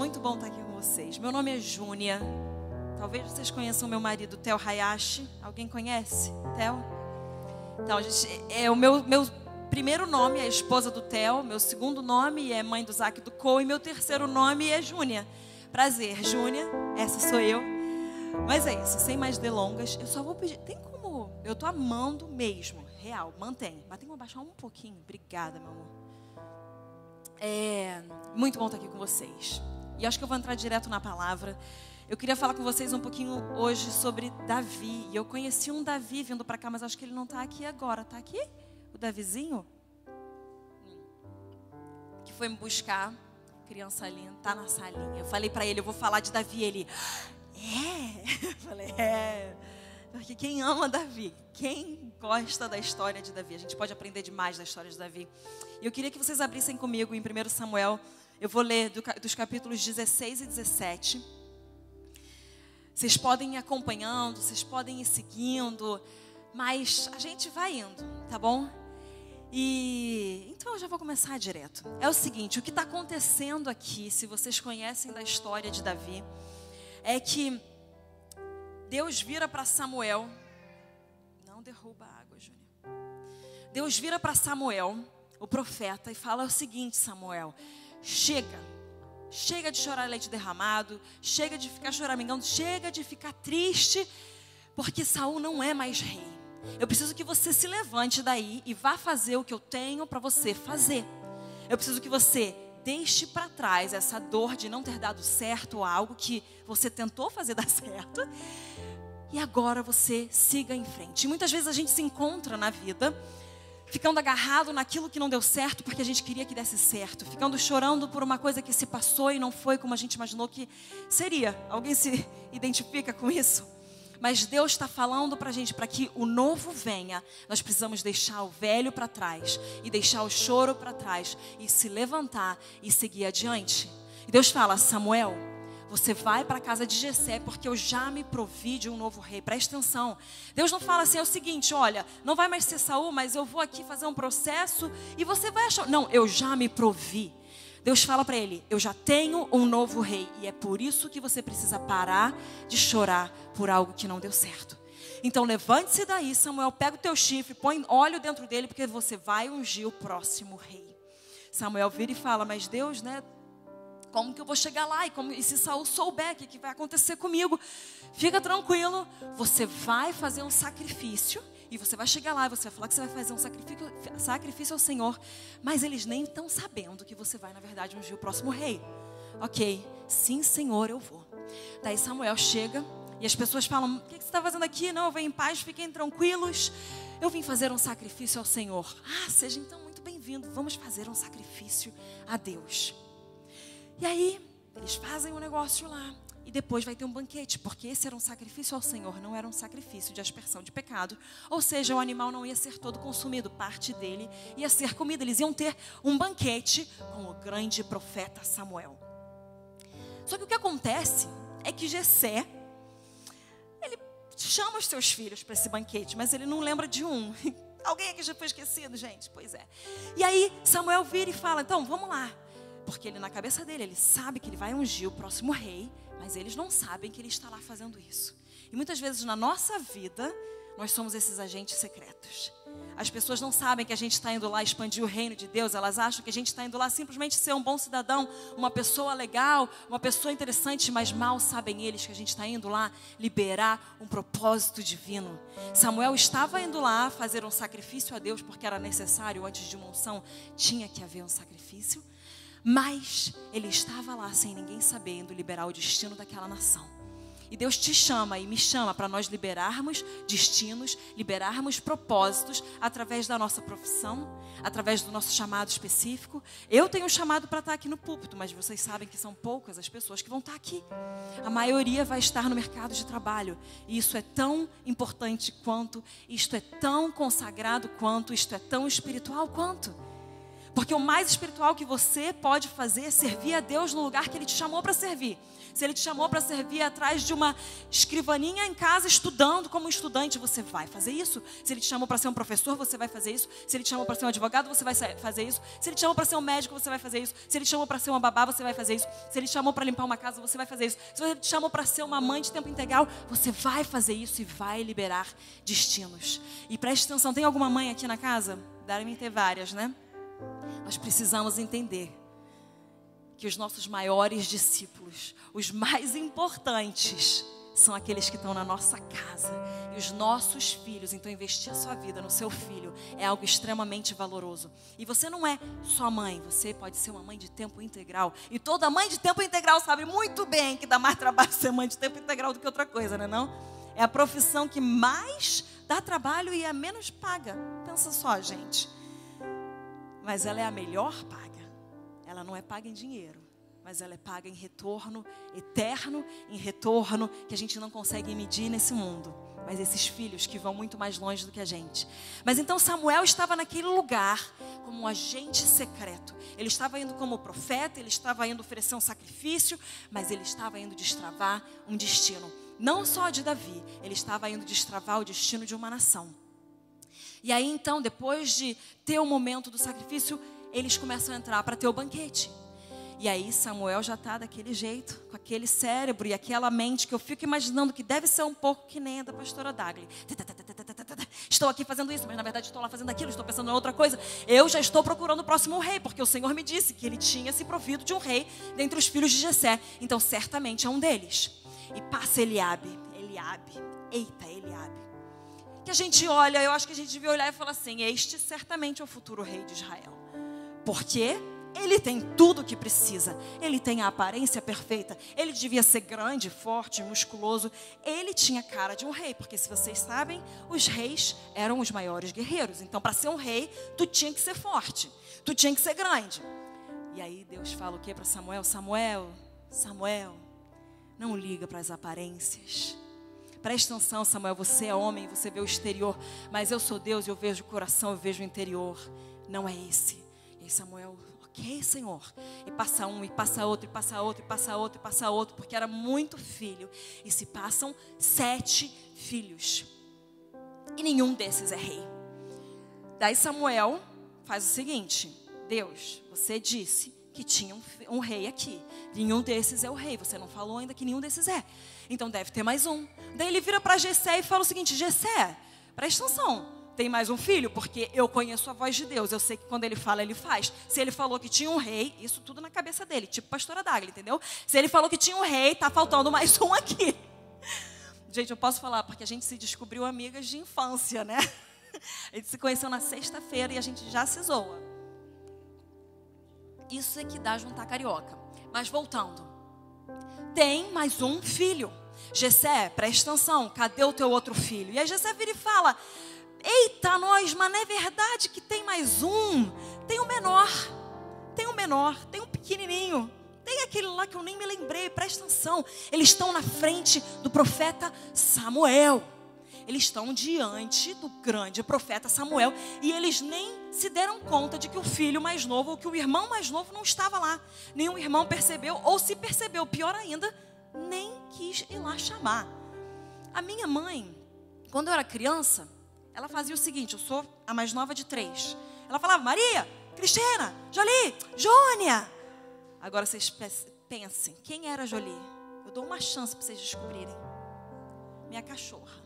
muito bom estar aqui com vocês. Meu nome é Júnia. Talvez vocês conheçam meu marido, Theo Hayashi. Alguém conhece? Theo? Então, o meu primeiro nome é esposa do Theo, meu segundo nome é mãe do Zac e do Cole, e meu terceiro nome é Júnia. Prazer, Júnia, essa sou eu. Mas é isso, sem mais delongas, eu só vou pedir, tem como, eu tô amando mesmo, real, mantém, mas tem como abaixar um pouquinho, obrigada, meu amor. Muito bom estar aqui com vocês. E acho que eu vou entrar direto na palavra. Eu queria falar com vocês um pouquinho hoje sobre Davi. E eu conheci um Davi vindo para cá, mas acho que ele não está aqui agora. Está aqui? O Davizinho? Que foi me buscar. Criança linda, está na salinha. Eu falei para ele, eu vou falar de Davi. Ele, Eu falei, Porque quem ama Davi, quem gosta da história de Davi, a gente pode aprender demais da história de Davi. E eu queria que vocês abrissem comigo em 1 Samuel. Eu vou ler dos capítulos 16 e 17. Vocês podem ir acompanhando, vocês podem ir seguindo, mas a gente vai indo, tá bom? Então eu já vou começar direto. É o seguinte, o que está acontecendo aqui, se vocês conhecem da história de Davi, é que Deus vira para Samuel. Não derruba a água, Júnior. Deus vira para Samuel, o profeta, e fala o seguinte: Samuel, chega de chorar leite derramado, chega de ficar choramingando, chega de ficar triste, porque Saul não é mais rei. Eu preciso que você se levante daí e vá fazer o que eu tenho para você fazer. Eu preciso que você deixe para trás essa dor de não ter dado certo ou algo que você tentou fazer dar certo. E agora você siga em frente. E muitas vezes a gente se encontra na vida ficando agarrado naquilo que não deu certo porque a gente queria que desse certo. Ficando chorando por uma coisa que se passou e não foi como a gente imaginou que seria. Alguém se identifica com isso? Mas Deus está falando para a gente, para que o novo venha, nós precisamos deixar o velho para trás e deixar o choro para trás e se levantar e seguir adiante. E Deus fala: Samuel, você vai para a casa de Jessé, porque eu já me provi de um novo rei. Presta atenção. Deus não fala assim, é o seguinte, olha, não vai mais ser Saul, mas eu vou aqui fazer um processo e você vai achar. Não, eu já me provi. Deus fala para ele, eu já tenho um novo rei. E é por isso que você precisa parar de chorar por algo que não deu certo. Então levante-se daí, Samuel, pega o teu chifre, põe óleo dentro dele, porque você vai ungir o próximo rei. Samuel vira e fala, mas Deus, né? Como que eu vou chegar lá? E se Saul souber o que vai acontecer comigo? Fica tranquilo, você vai fazer um sacrifício. E você vai chegar lá e você vai falar que você vai fazer um sacrifício ao Senhor. Mas eles nem estão sabendo que você vai, na verdade, ungir o próximo rei. Ok, sim, Senhor, eu vou. Daí Samuel chega e as pessoas falam, o que você está fazendo aqui? Não, eu venho em paz, fiquem tranquilos. Eu vim fazer um sacrifício ao Senhor. Seja então muito bem-vindo. Vamos fazer um sacrifício a Deus. E aí, eles fazem um negócio lá. E depois vai ter um banquete, porque esse era um sacrifício ao Senhor, não era um sacrifício de aspersão de pecado. Ou seja, o animal não ia ser todo consumido, parte dele ia ser comida. Eles iam ter um banquete com o grande profeta Samuel. Só que o que acontece é que Jessé, ele chama os seus filhos para esse banquete, mas ele não lembra de um. Alguém aqui já foi esquecido, gente? Pois é. E aí Samuel vira e fala, então vamos lá. Porque ele, na cabeça dele, ele sabe que ele vai ungir o próximo rei, mas eles não sabem que ele está lá fazendo isso. E muitas vezes na nossa vida, nós somos esses agentes secretos. As pessoas não sabem que a gente está indo lá expandir o reino de Deus, elas acham que a gente está indo lá simplesmente ser um bom cidadão, uma pessoa legal, uma pessoa interessante, mas mal sabem eles que a gente está indo lá liberar um propósito divino. Samuel estava indo lá fazer um sacrifício a Deus, porque era necessário, antes de uma unção, tinha que haver um sacrifício. Mas ele estava lá sem ninguém sabendo liberar o destino daquela nação. E Deus te chama e me chama para nós liberarmos destinos, liberarmos propósitos através da nossa profissão, através do nosso chamado específico. Eu tenho um chamado para estar aqui no púlpito, mas vocês sabem que são poucas as pessoas que vão estar aqui. A maioria vai estar no mercado de trabalho. E isso é tão importante quanto, isto é tão consagrado quanto, isto é tão espiritual quanto. Porque o mais espiritual que você pode fazer é servir a Deus no lugar que Ele te chamou para servir. Se Ele te chamou para servir atrás de uma escrivaninha em casa, estudando como estudante, você vai fazer isso. Se Ele te chamou para ser um professor, você vai fazer isso. Se Ele te chamou para ser um advogado, você vai fazer isso. Se Ele te chamou para ser um médico, você vai fazer isso. Se Ele te chamou para ser uma babá, você vai fazer isso. Se Ele te chamou para limpar uma casa, você vai fazer isso. Se Ele te chamou para ser uma mãe de tempo integral, você vai fazer isso e vai liberar destinos. E preste atenção, tem alguma mãe aqui na casa? Devem ter várias, né? Nós precisamos entender que os nossos maiores discípulos, os mais importantes, são aqueles que estão na nossa casa. E os nossos filhos, então investir a sua vida no seu filho é algo extremamente valoroso. E você não é só mãe, você pode ser uma mãe de tempo integral. E toda mãe de tempo integral sabe muito bem que dá mais trabalho ser mãe de tempo integral do que outra coisa, né não? É a profissão que mais dá trabalho e é menos paga. Pensa só, gente. Mas ela é a melhor paga. Ela não é paga em dinheiro, mas ela é paga em retorno eterno, em retorno que a gente não consegue medir nesse mundo. Mas esses filhos que vão muito mais longe do que a gente. Mas então Samuel estava naquele lugar como um agente secreto. Ele estava indo como profeta, ele estava indo oferecer um sacrifício, mas ele estava indo destravar um destino. Não só de Davi, ele estava indo destravar o destino de uma nação. E aí então, depois de ter o momento do sacrifício, eles começam a entrar para ter o banquete. E aí Samuel já está daquele jeito, com aquele cérebro e aquela mente que eu fico imaginando que deve ser um pouco que nem a da pastora Dagli. Estou aqui fazendo isso, mas na verdade estou lá fazendo aquilo, estou pensando em outra coisa. Eu já estou procurando o próximo rei, porque o Senhor me disse que ele tinha se provido de um rei dentre os filhos de Jessé. Então certamente é um deles. E passa Eliabe. Eita, Eliabe. Que a gente olha, eu acho que a gente devia olhar e falar assim, este certamente é o futuro rei de Israel. Porque ele tem tudo o que precisa. Ele tem a aparência perfeita. Ele devia ser grande, forte, musculoso. Ele tinha cara de um rei. Porque se vocês sabem, os reis eram os maiores guerreiros. Então para ser um rei, tu tinha que ser forte. Tu tinha que ser grande. E aí Deus fala o que para Samuel? Samuel, não liga para as aparências. Presta atenção, Samuel, você é homem, você vê o exterior. Mas eu sou Deus e eu vejo o coração, eu vejo o interior. Não é esse. E Samuel, ok, Senhor. E passa um, e passa outro, e passa outro, e passa outro, e passa outro. Porque era muito filho. E se passam 7 filhos. E nenhum desses é rei. Daí Samuel faz o seguinte. Deus, você disse que tinha um rei aqui. Nenhum desses é o rei. Você não falou ainda que nenhum desses é. Então deve ter mais um. Daí ele vira para Jessé e fala o seguinte. Jessé, presta atenção. Tem mais um filho? Porque eu conheço a voz de Deus. Eu sei que quando ele fala, ele faz. Se ele falou que tinha um rei, isso tudo na cabeça dele. Tipo pastora Dagli, entendeu? Se ele falou que tinha um rei, tá faltando mais um aqui. Gente, eu posso falar, porque a gente se descobriu amigas de infância, né? A gente se conheceu na sexta-feira e a gente já se zoa. Isso é que dá juntar carioca. Mas voltando. Tem mais um filho. Jessé, presta atenção, cadê o teu outro filho? E aí Jessé vira e fala, eita nós, mas não é verdade que tem mais um? Tem um menor, tem um pequenininho. Tem aquele lá que eu nem me lembrei, presta atenção. Eles estão na frente do profeta Samuel. Eles estão diante do grande profeta Samuel. E eles nem se deram conta de que o filho mais novo, ou que o irmão mais novo não estava lá. Nenhum irmão percebeu, ou se percebeu, pior ainda, nem quis ir lá chamar. A minha mãe, quando eu era criança, ela fazia o seguinte, eu sou a mais nova de 3. Ela falava, Maria, Cristina, Jolie, Jônia. Agora vocês pensem, quem era Jolie? Eu dou uma chance para vocês descobrirem. Minha cachorra.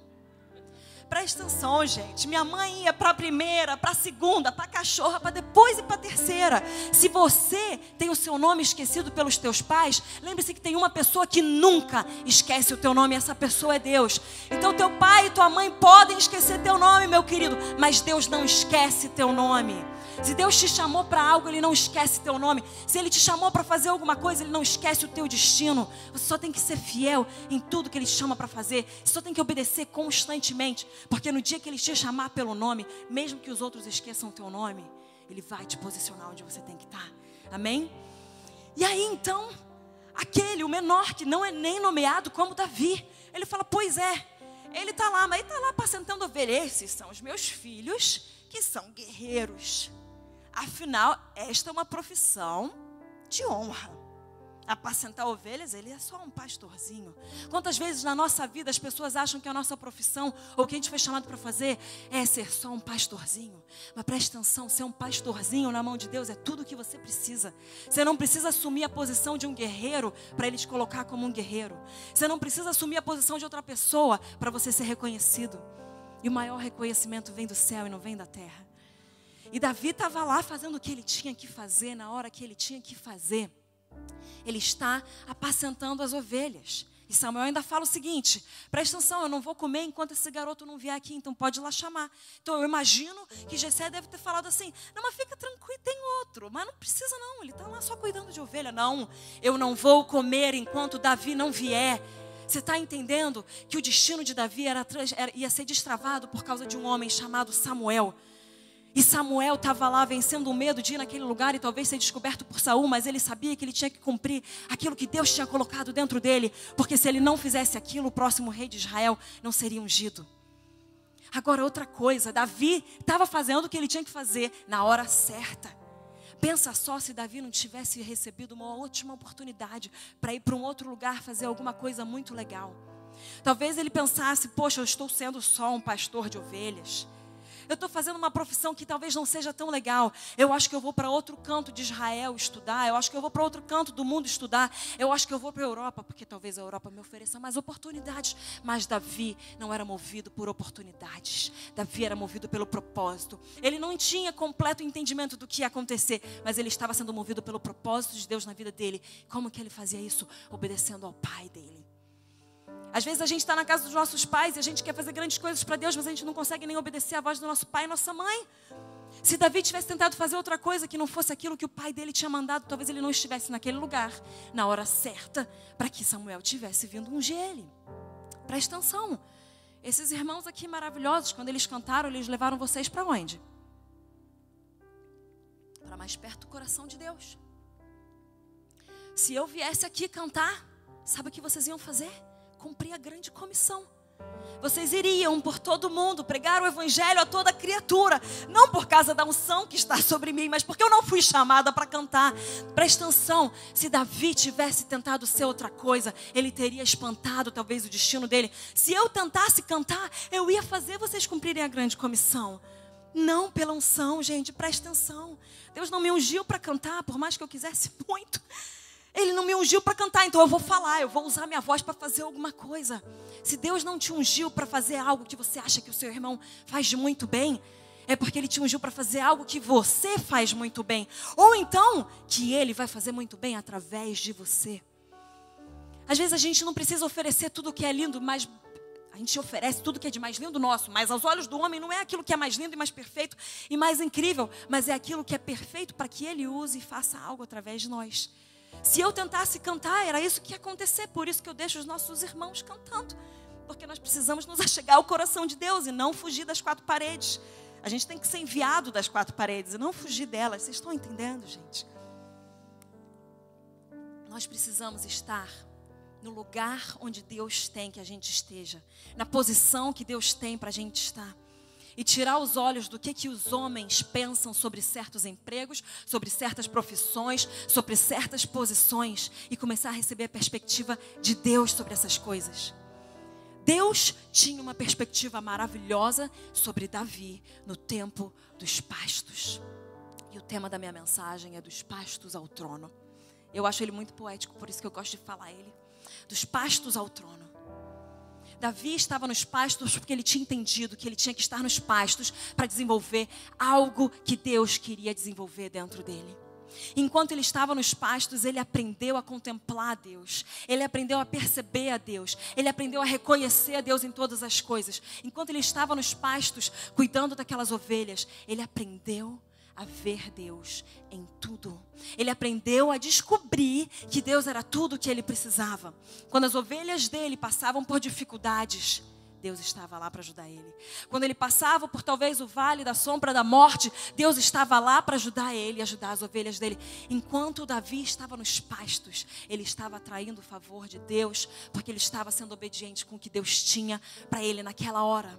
Presta atenção, gente. Minha mãe ia para a primeira, para a segunda, para a cachorra, para depois ir para a terceira. Se você tem o seu nome esquecido pelos teus pais, lembre-se que tem uma pessoa que nunca esquece o teu nome, e essa pessoa é Deus. Então teu pai e tua mãe podem esquecer teu nome, meu querido, mas Deus não esquece teu nome. Se Deus te chamou para algo, Ele não esquece teu nome. Se Ele te chamou para fazer alguma coisa, Ele não esquece o teu destino. Você só tem que ser fiel em tudo que Ele te chama para fazer. Você só tem que obedecer constantemente. Porque no dia que Ele te chamar pelo nome, mesmo que os outros esqueçam o teu nome, Ele vai te posicionar onde você tem que estar. Amém? E aí então, o menor que não é nem nomeado como Davi, ele fala, pois é, ele está lá, mas ele está lá apacentando ovelhas. Esses são os meus filhos que são guerreiros. Afinal, esta é uma profissão de honra. Apacentar ovelhas, ele é só um pastorzinho. Quantas vezes na nossa vida as pessoas acham que a nossa profissão, ou o que a gente foi chamado para fazer, é ser só um pastorzinho. Mas preste atenção, ser um pastorzinho na mão de Deus é tudo o que você precisa. Você não precisa assumir a posição de um guerreiro para ele te colocar como um guerreiro. Você não precisa assumir a posição de outra pessoa para você ser reconhecido. E o maior reconhecimento vem do céu e não vem da terra. E Davi estava lá fazendo o que ele tinha que fazer, na hora que ele tinha que fazer. Ele está apacentando as ovelhas. E Samuel ainda fala o seguinte: presta atenção, eu não vou comer enquanto esse garoto não vier aqui, então pode ir lá chamar. Então eu imagino que Jessé deve ter falado assim: não, mas fica tranquilo, tem outro. Mas não precisa não, ele está lá só cuidando de ovelha. Não, eu não vou comer enquanto Davi não vier. Você está entendendo que o destino de Davi ia ser destravado por causa de um homem chamado Samuel. E Samuel estava lá vencendo o medo de ir naquele lugar e talvez ser descoberto por Saul, mas ele sabia que ele tinha que cumprir aquilo que Deus tinha colocado dentro dele, porque se ele não fizesse aquilo, o próximo rei de Israel não seria ungido. Agora, outra coisa, Davi estava fazendo o que ele tinha que fazer na hora certa. Pensa só se Davi não tivesse recebido uma ótima oportunidade para ir para um outro lugar fazer alguma coisa muito legal. Talvez ele pensasse: poxa, eu estou sendo só um pastor de ovelhas. Eu estou fazendo uma profissão que talvez não seja tão legal. Eu acho que eu vou para outro canto de Israel estudar. Eu acho que eu vou para outro canto do mundo estudar. Eu acho que eu vou para a Europa, porque talvez a Europa me ofereça mais oportunidades. Mas Davi não era movido por oportunidades. Davi era movido pelo propósito. Ele não tinha completo entendimento do que ia acontecer, mas ele estava sendo movido pelo propósito de Deus na vida dele. Como que ele fazia isso? Obedecendo ao pai dele. Às vezes a gente está na casa dos nossos pais e a gente quer fazer grandes coisas para Deus, mas a gente não consegue nem obedecer à voz do nosso pai e nossa mãe. Se Davi tivesse tentado fazer outra coisa que não fosse aquilo que o pai dele tinha mandado, talvez ele não estivesse naquele lugar, na hora certa, para que Samuel tivesse vindo ungir ele. Presta atenção. Esses irmãos aqui maravilhosos, quando eles cantaram, eles levaram vocês para onde? Para mais perto do coração de Deus. Se eu viesse aqui cantar, sabe o que vocês iam fazer? Cumprir a grande comissão. Vocês iriam por todo mundo pregar o evangelho a toda criatura, não por causa da unção que está sobre mim, mas porque eu não fui chamada para cantar. Presta atenção, se Davi tivesse tentado ser outra coisa, ele teria espantado talvez o destino dele. Se eu tentasse cantar, eu ia fazer vocês cumprirem a grande comissão. Não pela unção, gente, presta atenção. Deus não me ungiu para cantar, por mais que eu quisesse muito. Ele não me ungiu para cantar, então eu vou falar, eu vou usar minha voz para fazer alguma coisa. Se Deus não te ungiu para fazer algo que você acha que o seu irmão faz de muito bem, é porque Ele te ungiu para fazer algo que você faz muito bem. Ou então, que Ele vai fazer muito bem através de você. Às vezes a gente não precisa oferecer tudo que é lindo, mas a gente oferece tudo que é de mais lindo nosso. Mas aos olhos do homem não é aquilo que é mais lindo e mais perfeito e mais incrível, mas é aquilo que é perfeito para que Ele use e faça algo através de nós. Se eu tentasse cantar, era isso que ia acontecer. Por isso que eu deixo os nossos irmãos cantando. Porque nós precisamos nos achegar ao coração de Deus e não fugir das quatro paredes. A gente tem que ser enviado das quatro paredes e não fugir delas. Vocês estão entendendo, gente? Nós precisamos estar no lugar onde Deus tem que a gente esteja. Na posição que Deus tem para a gente estar. E tirar os olhos do que os homens pensam sobre certos empregos, sobre certas profissões, sobre certas posições. E começar a receber a perspectiva de Deus sobre essas coisas. Deus tinha uma perspectiva maravilhosa sobre Davi no tempo dos pastos. E o tema da minha mensagem é dos pastos ao trono. Eu acho ele muito poético, por isso que eu gosto de falar ele. Dos pastos ao trono. Davi estava nos pastos porque ele tinha entendido que ele tinha que estar nos pastos para desenvolver algo que Deus queria desenvolver dentro dele. Enquanto ele estava nos pastos, ele aprendeu a contemplar a Deus. Ele aprendeu a perceber a Deus. Ele aprendeu a reconhecer a Deus em todas as coisas. Enquanto ele estava nos pastos, cuidando daquelas ovelhas, ele aprendeu a ver Deus em tudo. Ele aprendeu a descobrir que Deus era tudo o que ele precisava. Quando as ovelhas dele passavam por dificuldades, Deus estava lá para ajudar ele. Quando ele passava por talvez o vale da sombra da morte, Deus estava lá para ajudar ele e ajudar as ovelhas dele. Enquanto Davi estava nos pastos, ele estava atraindo o favor de Deus, porque ele estava sendo obediente com o que Deus tinha para ele naquela hora.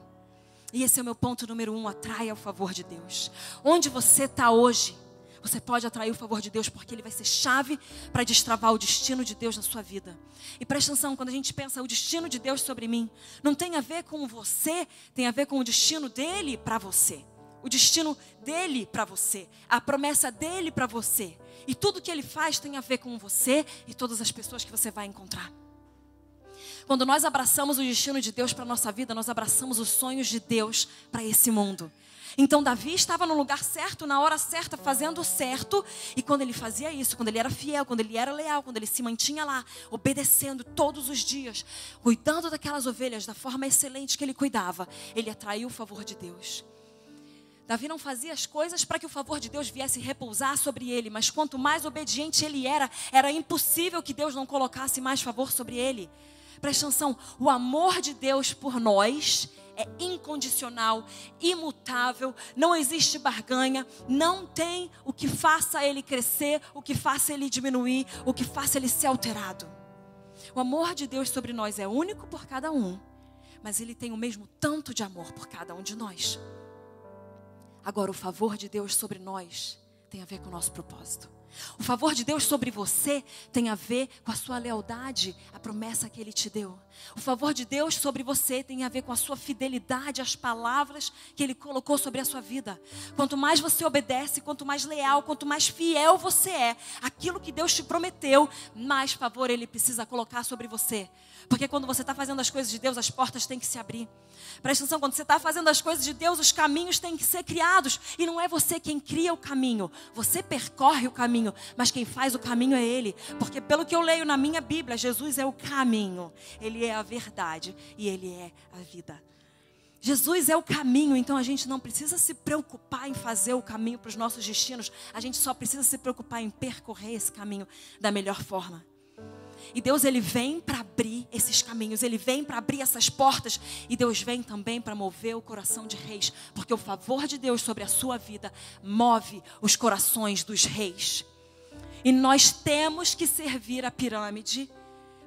E esse é o meu ponto número 1, atraia o favor de Deus. Onde você está hoje, Você pode atrair o favor de Deus porque ele vai ser chave para destravar o destino de Deus na sua vida. E presta atenção, quando a gente pensa o destino de Deus sobre mim, não tem a ver com você, tem a ver com o destino dele para você. O destino dele para você, a promessa dele para você. E tudo que ele faz tem a ver com você e todas as pessoas que você vai encontrar. Quando nós abraçamos o destino de Deus para a nossa vida, nós abraçamos os sonhos de Deus para esse mundo. Então Davi estava no lugar certo, na hora certa, fazendo o certo. E quando ele fazia isso, quando ele era fiel, quando ele era leal, quando ele se mantinha lá, obedecendo todos os dias, cuidando daquelas ovelhas da forma excelente que ele cuidava, ele atraiu o favor de Deus. Davi não fazia as coisas para que o favor de Deus viesse repousar sobre ele, mas quanto mais obediente ele era impossível que Deus não colocasse mais favor sobre ele. Presta atenção, o amor de Deus por nós é incondicional, imutável, não existe barganha, não tem o que faça ele crescer, o que faça ele diminuir, o que faça ele ser alterado. O amor de Deus sobre nós é único por cada um, mas ele tem o mesmo tanto de amor por cada um de nós. Agora, o favor de Deus sobre nós tem a ver com o nosso propósito. O favor de Deus sobre você tem a ver com a sua lealdade, a promessa que Ele te deu. O favor de Deus sobre você tem a ver com a sua fidelidade às palavras que Ele colocou sobre a sua vida. Quanto mais você obedece, quanto mais leal, quanto mais fiel você é, aquilo que Deus te prometeu, mais favor Ele precisa colocar sobre você. Porque quando você está fazendo as coisas de Deus, as portas têm que se abrir. Presta atenção, quando você está fazendo as coisas de Deus, os caminhos têm que ser criados. E não é você quem cria o caminho. Você percorre o caminho, mas quem faz o caminho é Ele. Porque pelo que eu leio na minha Bíblia, Jesus é o caminho. Ele é a verdade e Ele é a vida. Jesus é o caminho, então a gente não precisa se preocupar em fazer o caminho para os nossos destinos. A gente só precisa se preocupar em percorrer esse caminho da melhor forma. E Deus, Ele vem para abrir esses caminhos, Ele vem para abrir essas portas. E Deus vem também para mover o coração de reis. Porque o favor de Deus sobre a sua vida move os corações dos reis. E nós temos que servir a pirâmide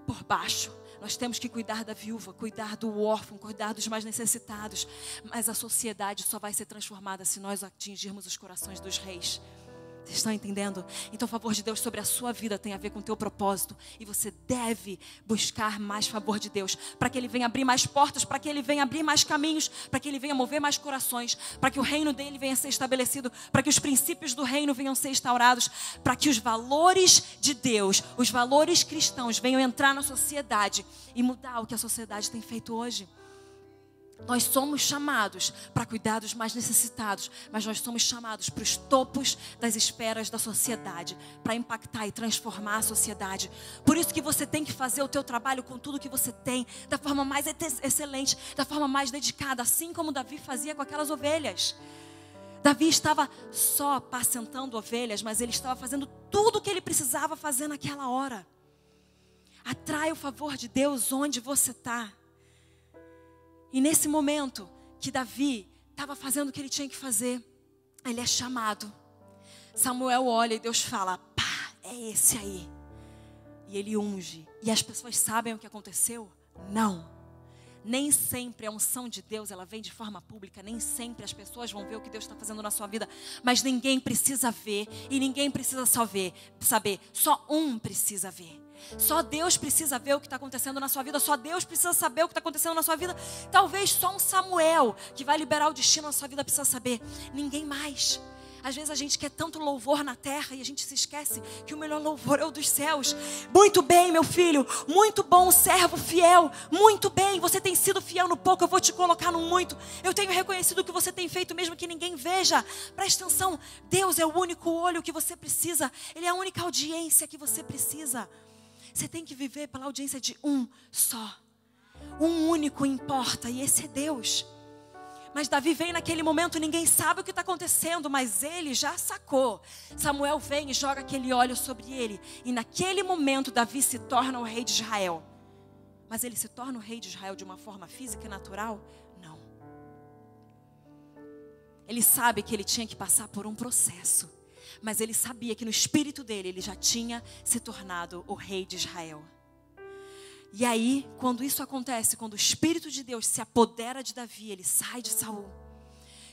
por baixo. Nós temos que cuidar da viúva, cuidar do órfão, cuidar dos mais necessitados. Mas a sociedade só vai ser transformada se nós atingirmos os corações dos reis. Vocês estão entendendo? Então o favor de Deus sobre a sua vida tem a ver com o teu propósito. E você deve buscar mais favor de Deus. Para que Ele venha abrir mais portas, para que Ele venha abrir mais caminhos, para que Ele venha mover mais corações, para que o reino dEle venha ser estabelecido, para que os princípios do reino venham ser instaurados, para que os valores de Deus, os valores cristãos venham entrar na sociedade e mudar o que a sociedade tem feito hoje. Nós somos chamados para cuidar dos mais necessitados, mas nós somos chamados para os topos das esferas da sociedade, para impactar e transformar a sociedade. Por isso que você tem que fazer o teu trabalho com tudo que você tem, da forma mais excelente, da forma mais dedicada, assim como Davi fazia com aquelas ovelhas. Davi estava só apacentando ovelhas, mas ele estava fazendo tudo o que ele precisava fazer naquela hora. Atrai o favor de Deus onde você está. E nesse momento que Davi estava fazendo o que ele tinha que fazer, ele é chamado. Samuel olha e Deus fala, pá, é esse aí. E ele unge. E as pessoas sabem o que aconteceu? Não. Nem sempre a unção de Deus, ela vem de forma pública. Nem sempre as pessoas vão ver o que Deus está fazendo na sua vida. Mas ninguém precisa ver. E ninguém precisa saber. Só um precisa ver. Só Deus precisa ver o que está acontecendo na sua vida. Só Deus precisa saber o que está acontecendo na sua vida. Talvez só um Samuel que vai liberar o destino na sua vida precisa saber. Ninguém mais. Às vezes a gente quer tanto louvor na terra e a gente se esquece que o melhor louvor é o dos céus. Muito bem, meu filho. Muito bom, servo fiel. Muito bem, você tem sido fiel no pouco, eu vou te colocar no muito. Eu tenho reconhecido o que você tem feito mesmo que ninguém veja. Presta atenção, Deus é o único olho que você precisa. Ele é a única audiência que você precisa. Você tem que viver pela audiência de um só. Um único importa e esse é Deus. Mas Davi vem naquele momento, ninguém sabe o que está acontecendo, mas ele já sacou. Samuel vem e joga aquele óleo sobre ele. E naquele momento Davi se torna o rei de Israel. Mas ele se torna o rei de Israel de uma forma física e natural? Não. Ele sabe que ele tinha que passar por um processo. Mas ele sabia que no espírito dele, ele já tinha se tornado o rei de Israel. E aí, quando isso acontece, quando o Espírito de Deus se apodera de Davi, ele sai de Saul.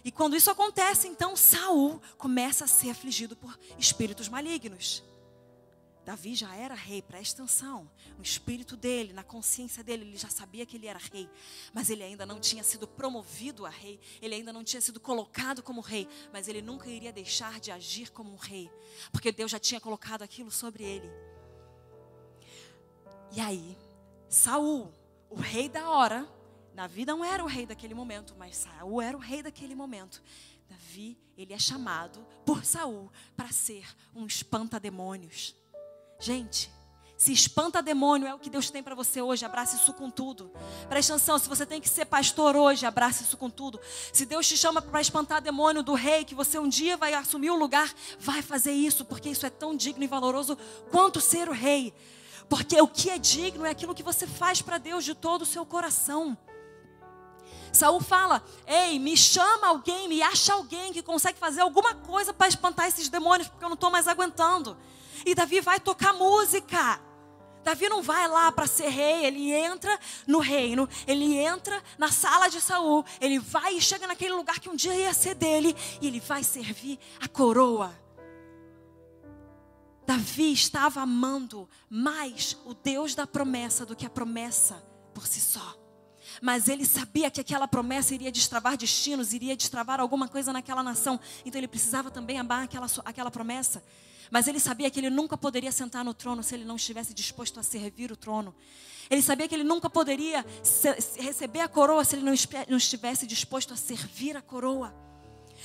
E quando isso acontece, então Saul começa a ser afligido por espíritos malignos. Davi já era rei, presta atenção. No espírito dele, na consciência dele, ele já sabia que ele era rei. Mas ele ainda não tinha sido promovido a rei. Ele ainda não tinha sido colocado como rei. Mas ele nunca iria deixar de agir como um rei. Porque Deus já tinha colocado aquilo sobre ele. E aí, Saul, o rei da hora, Davi não era o rei daquele momento, mas Saul era o rei daquele momento. Davi, ele é chamado por Saul para ser um espanta-demônios. Gente, se espanta-demônio é o que Deus tem para você hoje, abrace isso com tudo. Presta atenção, se você tem que ser pastor hoje, abrace isso com tudo. Se Deus te chama para espantar demônio do rei, que você um dia vai assumir o lugar, vai fazer isso, porque isso é tão digno e valoroso quanto ser o rei. Porque o que é digno é aquilo que você faz para Deus de todo o seu coração. Saul fala, ei, me chama alguém, me acha alguém que consegue fazer alguma coisa para espantar esses demônios, porque eu não estou mais aguentando. E Davi vai tocar música. Davi não vai lá para ser rei, ele entra no reino, ele entra na sala de Saul, ele vai e chega naquele lugar que um dia ia ser dele, e ele vai servir a coroa. Davi estava amando mais o Deus da promessa do que a promessa por si só. Mas ele sabia que aquela promessa iria destravar destinos, iria destravar alguma coisa naquela nação. Então ele precisava também amar aquela promessa. Mas ele sabia que ele nunca poderia sentar no trono se ele não estivesse disposto a servir o trono. Ele sabia que ele nunca poderia receber a coroa se ele não estivesse disposto a servir a coroa.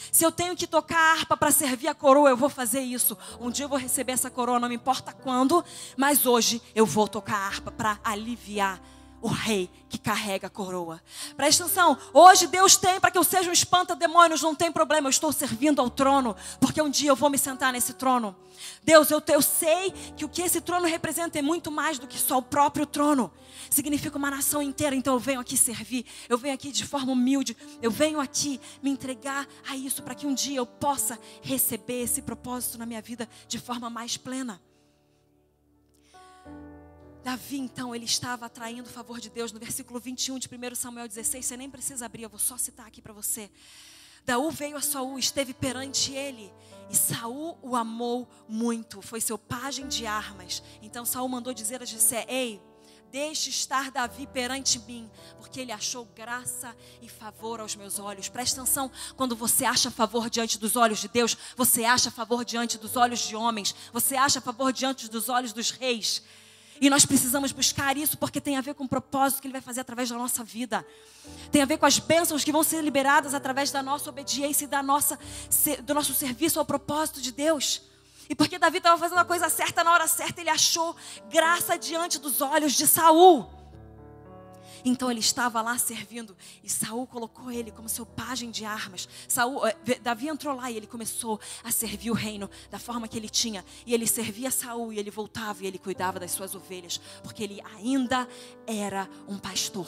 Se eu tenho que tocar a harpa para servir a coroa, eu vou fazer isso. Um dia eu vou receber essa coroa, não me importa quando, mas hoje eu vou tocar a harpa para aliviar o rei que carrega a coroa. Presta atenção, hoje Deus tem para que eu seja um espanta-demônios, não tem problema, eu estou servindo ao trono, porque um dia eu vou me sentar nesse trono. Deus, eu sei que o que esse trono representa é muito mais do que só o próprio trono. Significa uma nação inteira, então eu venho aqui servir, eu venho aqui de forma humilde, eu venho aqui me entregar a isso, para que um dia eu possa receber esse propósito na minha vida de forma mais plena. Davi, então, ele estava atraindo o favor de Deus. No versículo 21 de 1 Samuel 16, você nem precisa abrir, eu vou só citar aqui para você. Daú veio a Saul, esteve perante ele, e Saul o amou muito, foi seu pajem de armas. Então Saul mandou dizer a Jessé, ei, deixe estar Davi perante mim, porque ele achou graça e favor aos meus olhos. Presta atenção, quando você acha favor diante dos olhos de Deus, você acha favor diante dos olhos de homens, você acha favor diante dos olhos dos reis. E nós precisamos buscar isso porque tem a ver com o propósito que Ele vai fazer através da nossa vida. Tem a ver com as bênçãos que vão ser liberadas através da nossa obediência e do nosso serviço ao propósito de Deus. E porque Davi estava fazendo a coisa certa na hora certa, ele achou graça diante dos olhos de Saul. Então ele estava lá servindo e Saul colocou ele como seu pajem de armas. Davi entrou lá e ele começou a servir o reino da forma que ele tinha. E ele servia Saul e ele voltava e ele cuidava das suas ovelhas, porque ele ainda era um pastor.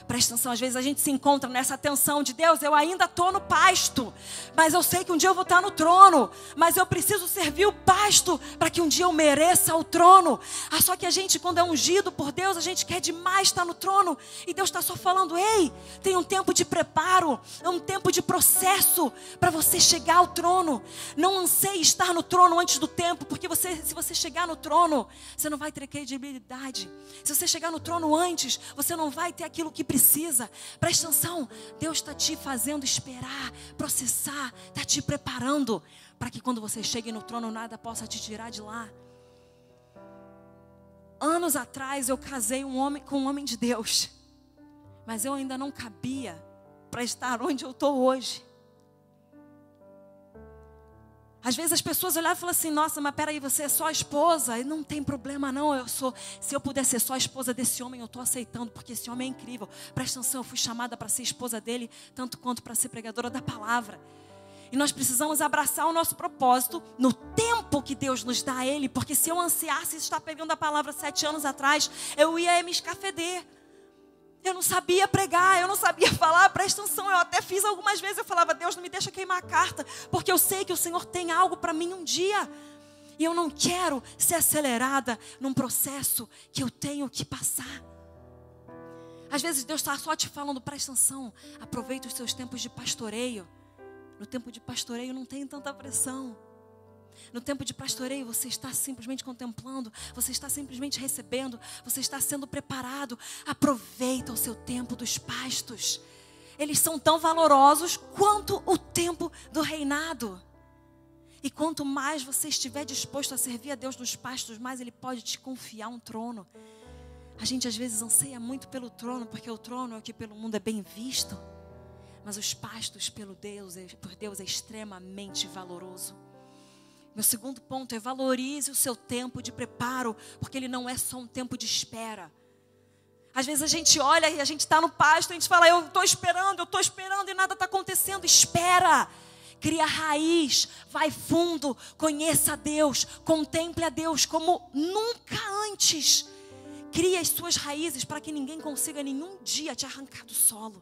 Presta atenção, às vezes a gente se encontra nessa tensão de Deus, eu ainda estou no pasto, mas eu sei que um dia eu vou estar no trono, mas eu preciso servir o pasto para que um dia eu mereça o trono. Só que a gente, quando é ungido por Deus, a gente quer demais estar no trono, e Deus está só falando, ei, tem um tempo de preparo, é um tempo de processo para você chegar ao trono. Não anseie estar no trono antes do tempo, porque se você chegar no trono, você não vai ter credibilidade. Se você chegar no trono antes, você não vai ter aquilo que precisa. Presta atenção, Deus está te fazendo esperar, processar, está te preparando para que quando você chegue no trono nada possa te tirar de lá. Anos atrás eu casei com um homem de Deus, mas eu ainda não cabia para estar onde eu estou hoje. Às vezes as pessoas olhavam e falavam assim, nossa, mas peraí, você é só a esposa? E não tem problema não, se eu puder ser só a esposa desse homem, eu estou aceitando, porque esse homem é incrível. Presta atenção, eu fui chamada para ser esposa dele, tanto quanto para ser pregadora da palavra. E nós precisamos abraçar o nosso propósito no tempo que Deus nos dá a Ele, porque se eu ansiasse estar pegando a palavra 7 anos atrás, eu ia me escafeder. Eu não sabia pregar, eu não sabia falar, presta atenção, eu até fiz algumas vezes, eu falava, Deus, não me deixa queimar a carta, porque eu sei que o Senhor tem algo para mim um dia, e eu não quero ser acelerada num processo que eu tenho que passar. Às vezes Deus está só te falando, presta atenção, aproveita os seus tempos de pastoreio. No tempo de pastoreio não tem tanta pressão. No tempo de pastoreio você está simplesmente contemplando, você está simplesmente recebendo, você está sendo preparado. Aproveita o seu tempo dos pastos. Eles são tão valorosos quanto o tempo do reinado. E quanto mais você estiver disposto a servir a Deus nos pastos, mais Ele pode te confiar um trono. A gente às vezes anseia muito pelo trono, porque o trono é o que pelo mundo é bem visto. Mas os pastos por Deus é extremamente valoroso. Meu segundo ponto é valorize o seu tempo de preparo, porque ele não é só um tempo de espera. Às vezes a gente olha e a gente está no pasto, a gente fala, eu estou esperando e nada está acontecendo. Espera, cria raiz, vai fundo, conheça a Deus, contemple a Deus como nunca antes. Cria as suas raízes para que ninguém consiga nenhum dia te arrancar do solo.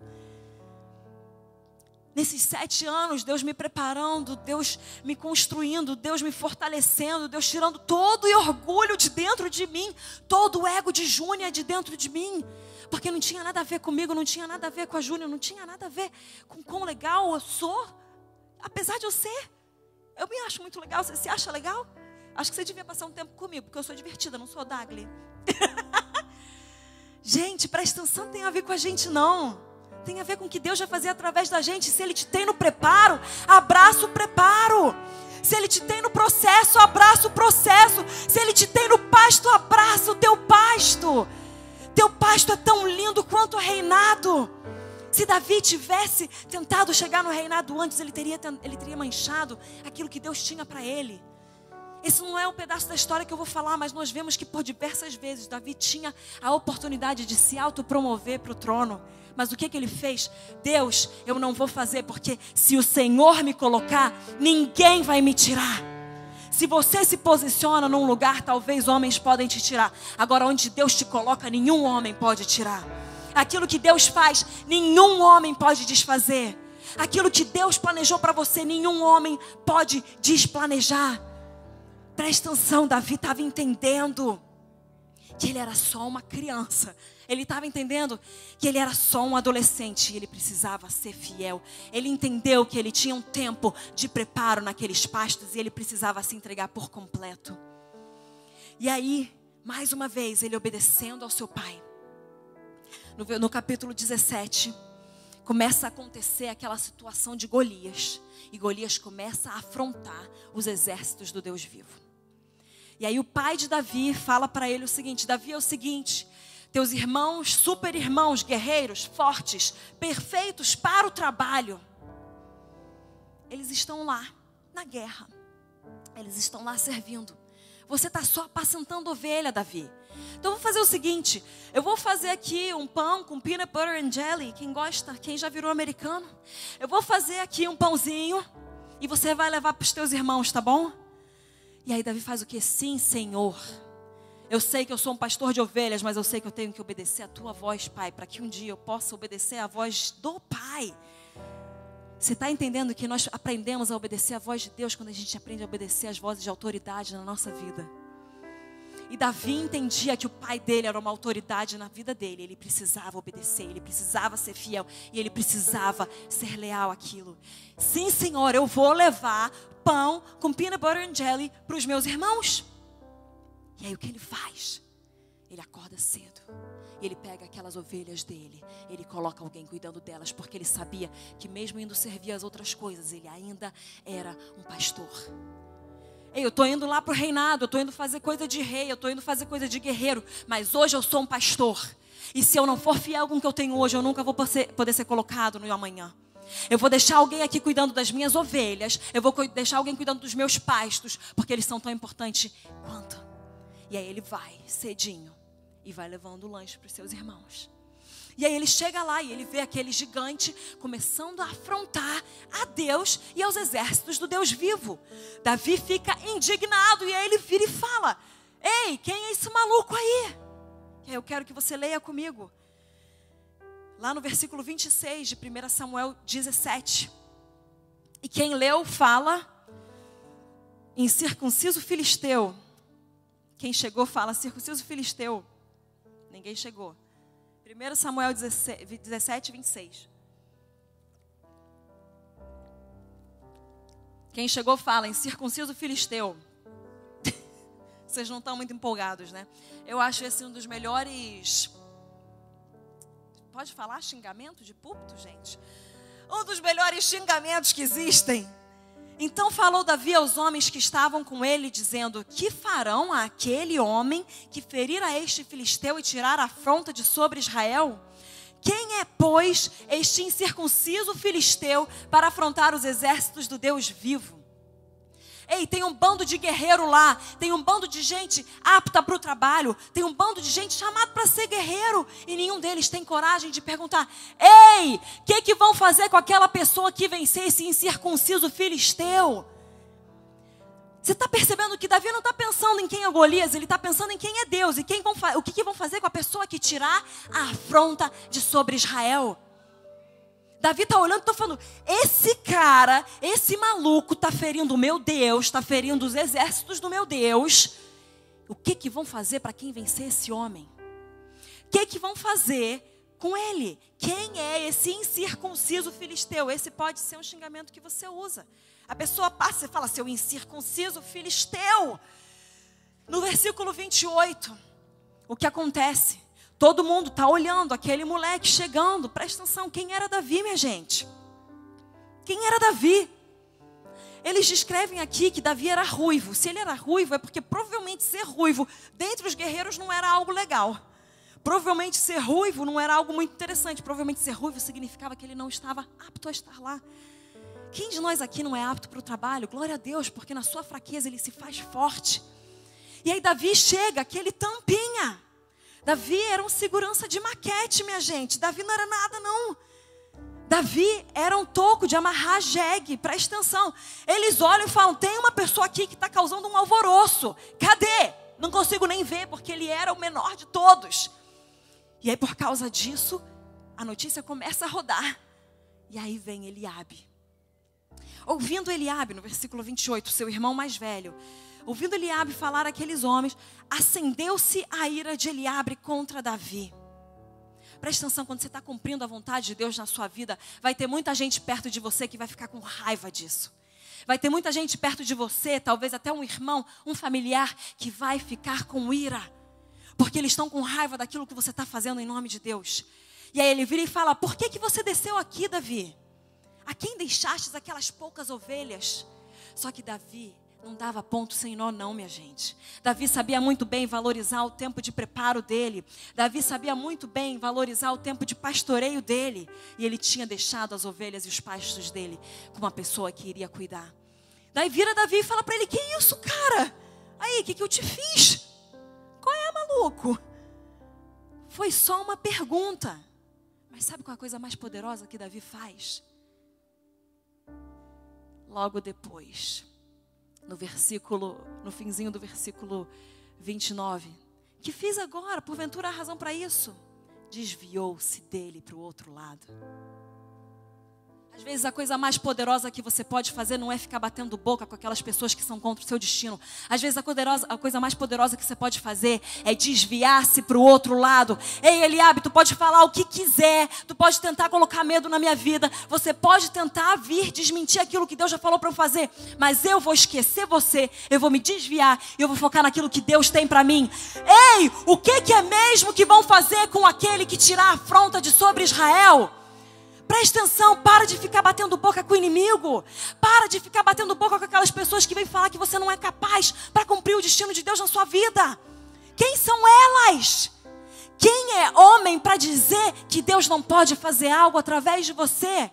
Nesses 7 anos, Deus me preparando, Deus me construindo, Deus me fortalecendo, Deus tirando todo o orgulho de dentro de mim, todo o ego de Júnia de dentro de mim, porque não tinha nada a ver comigo, não tinha nada a ver com a Júnia, não tinha nada a ver com quão legal eu sou, apesar de eu ser. Eu me acho muito legal, você se acha legal? Acho que você devia passar um tempo comigo, porque eu sou divertida, não sou Dagli. Gente, presta atenção, não tem a ver com a gente não. Tem a ver com o que Deus vai fazer através da gente. Se Ele te tem no preparo, abraça o preparo. Se Ele te tem no processo, abraça o processo. Se Ele te tem no pasto, abraça o teu pasto. Teu pasto é tão lindo quanto o reinado. Se Davi tivesse tentado chegar no reinado antes, ele teria manchado aquilo que Deus tinha para ele. Esse não é um pedaço da história que eu vou falar, mas nós vemos que por diversas vezes Davi tinha a oportunidade de se autopromover para o trono. Mas o que ele fez? Deus, eu não vou fazer, porque se o Senhor me colocar, ninguém vai me tirar. Se você se posiciona num lugar, talvez homens podem te tirar. Agora, onde Deus te coloca, nenhum homem pode tirar. Aquilo que Deus faz, nenhum homem pode desfazer. Aquilo que Deus planejou para você, nenhum homem pode desplanejar. Presta atenção, Davi estava entendendo que ele era só uma criança. Ele estava entendendo que ele era só um adolescente e ele precisava ser fiel. Ele entendeu que ele tinha um tempo de preparo naqueles pastos e ele precisava se entregar por completo. E aí, mais uma vez, ele obedecendo ao seu pai. No capítulo 17, começa a acontecer aquela situação de Golias. E Golias começa a afrontar os exércitos do Deus vivo. E aí o pai de Davi fala para ele o seguinte: Davi, é o seguinte, teus irmãos, super irmãos, guerreiros, fortes, perfeitos para o trabalho, eles estão lá na guerra, eles estão lá servindo. Você está só apacentando ovelha, Davi. Então eu vou fazer o seguinte, eu vou fazer aqui um pão com peanut butter and jelly. Quem gosta, quem já virou americano, eu vou fazer aqui um pãozinho e você vai levar para os teus irmãos, tá bom? E aí Davi faz o quê? Sim, Senhor. Eu sei que eu sou um pastor de ovelhas, mas eu sei que eu tenho que obedecer a tua voz, Pai, para que um dia eu possa obedecer a voz do Pai. Você está entendendo que nós aprendemos a obedecer a voz de Deus quando a gente aprende a obedecer as vozes de autoridade na nossa vida? E Davi entendia que o pai dele era uma autoridade na vida dele. Ele precisava obedecer, ele precisava ser fiel e ele precisava ser leal àquilo. Sim, Senhor, eu vou levar pão com peanut butter and jelly para os meus irmãos. E aí o que ele faz? Ele acorda cedo. Ele pega aquelas ovelhas dele. Ele coloca alguém cuidando delas, porque ele sabia que mesmo indo servir as outras coisas, ele ainda era um pastor. Ei, eu estou indo lá para o reinado, eu estou indo fazer coisa de rei, eu estou indo fazer coisa de guerreiro, mas hoje eu sou um pastor. E se eu não for fiel com o que eu tenho hoje, eu nunca vou poder ser colocado no amanhã. Eu vou deixar alguém aqui cuidando das minhas ovelhas, eu vou deixar alguém cuidando dos meus pastos, porque eles são tão importantes quanto. E aí ele vai cedinho e vai levando o lanche para os seus irmãos. E aí ele chega lá e ele vê aquele gigante começando a afrontar a Deus e aos exércitos do Deus vivo. Davi fica indignado e aí ele vira e fala: ei, quem é esse maluco aí? E aí eu quero que você leia comigo. Lá no versículo 26 de 1 Samuel 17. E quem leu fala: incircunciso filisteu. Quem chegou fala: circunciso filisteu. Ninguém chegou. 1 Samuel 17, 26. Quem chegou fala, incircunciso filisteu. Vocês não estão muito empolgados, né? Eu acho esse um dos melhores... Pode falar xingamento de púlpito, gente? Um dos melhores xingamentos que existem. Então falou Davi aos homens que estavam com ele, dizendo: que farão àquele homem que ferir a este filisteu e tirar a afronta de sobre Israel? Quem é, pois, este incircunciso filisteu para afrontar os exércitos do Deus vivo? Ei, tem um bando de guerreiro lá, tem um bando de gente apta para o trabalho, tem um bando de gente chamado para ser guerreiro, e nenhum deles tem coragem de perguntar: ei, o que vão fazer com aquela pessoa que vencer esse incircunciso filisteu? Você está percebendo que Davi não está pensando em quem é Golias, ele está pensando em quem é Deus, e o que vão fazer com a pessoa que tirar a afronta de sobre Israel? Davi está olhando e está falando: esse cara, esse maluco está ferindo o meu Deus, está ferindo os exércitos do meu Deus. O que vão fazer para quem vencer esse homem? O que vão fazer com ele? Quem é esse incircunciso filisteu? Esse pode ser um xingamento que você usa. A pessoa passa e fala: seu incircunciso filisteu. No versículo 28, o que acontece? Todo mundo está olhando aquele moleque chegando. Presta atenção, quem era Davi, minha gente? Quem era Davi? Eles descrevem aqui que Davi era ruivo. Se ele era ruivo, é porque provavelmente ser ruivo dentre os guerreiros não era algo legal. Provavelmente ser ruivo não era algo muito interessante. Provavelmente ser ruivo significava que ele não estava apto a estar lá. Quem de nós aqui não é apto para o trabalho? Glória a Deus, porque na sua fraqueza ele se faz forte. E aí Davi chega, aquele tampinha. Davi era um segurança de maquete, minha gente. Davi não era nada, não. Davi era um toco de amarrar jegue. Presta atenção. Eles olham e falam: tem uma pessoa aqui que está causando um alvoroço. Cadê? Não consigo nem ver, porque ele era o menor de todos. E aí, por causa disso, a notícia começa a rodar. E aí vem Eliabe. Ouvindo Eliabe, no versículo 28, seu irmão mais velho, ouvindo Eliabe falar àqueles homens, acendeu-se a ira de Eliabe contra Davi. Presta atenção, quando você está cumprindo a vontade de Deus na sua vida, vai ter muita gente perto de você que vai ficar com raiva disso. Vai ter muita gente perto de você, talvez até um irmão, um familiar, que vai ficar com ira. Porque eles estão com raiva daquilo que você está fazendo em nome de Deus. E aí ele vira e fala: por que você desceu aqui, Davi? A quem deixastes aquelas poucas ovelhas? Só que Davi não dava ponto sem nó não, minha gente. Davi sabia muito bem valorizar o tempo de preparo dele. Davi sabia muito bem valorizar o tempo de pastoreio dele. E ele tinha deixado as ovelhas e os pastos dele com uma pessoa que iria cuidar. Daí vira Davi e fala para ele: que isso, cara? Aí, o que eu te fiz? Qual é, maluco? Foi só uma pergunta. Mas sabe qual é a coisa mais poderosa que Davi faz? Logo depois, no finzinho do versículo 29. Que fiz agora? Porventura há razão para isso? Desviou-se dele para o outro lado. Às vezes a coisa mais poderosa que você pode fazer não é ficar batendo boca com aquelas pessoas que são contra o seu destino. Às vezes a coisa mais poderosa que você pode fazer é desviar-se para o outro lado. Ei, Eliabe, tu pode falar o que quiser, tu pode tentar colocar medo na minha vida, você pode tentar vir desmentir aquilo que Deus já falou para eu fazer, mas eu vou esquecer você, eu vou me desviar e eu vou focar naquilo que Deus tem para mim. Ei, o que é mesmo que vão fazer com aquele que tirar a afronta de sobre Israel? Presta atenção, para de ficar batendo boca com o inimigo. Para de ficar batendo boca com aquelas pessoas que vêm falar que você não é capaz para cumprir o destino de Deus na sua vida. Quem são elas? Quem é homem para dizer que Deus não pode fazer algo através de você?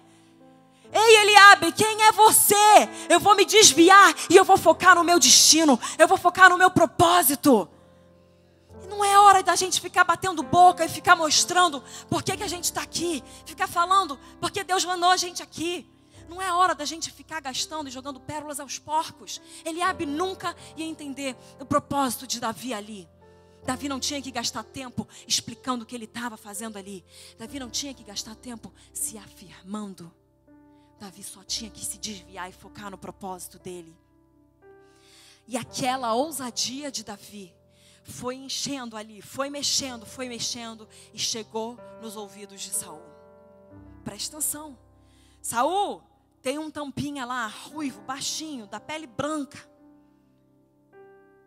Ei, Eliabe, quem é você? Eu vou me desviar e eu vou focar no meu destino. Eu vou focar no meu propósito. Não é hora da gente ficar batendo boca e ficar mostrando por que a gente está aqui. Ficar falando porque Deus mandou a gente aqui. Não é hora da gente ficar gastando e jogando pérolas aos porcos. Eliabe nunca ia entender o propósito de Davi ali. Davi não tinha que gastar tempo explicando o que ele estava fazendo ali. Davi não tinha que gastar tempo se afirmando. Davi só tinha que se desviar e focar no propósito dele. E aquela ousadia de Davi foi enchendo ali, foi mexendo e chegou nos ouvidos de Saul. Presta atenção. Saul tem um tampinha lá, ruivo, baixinho, da pele branca.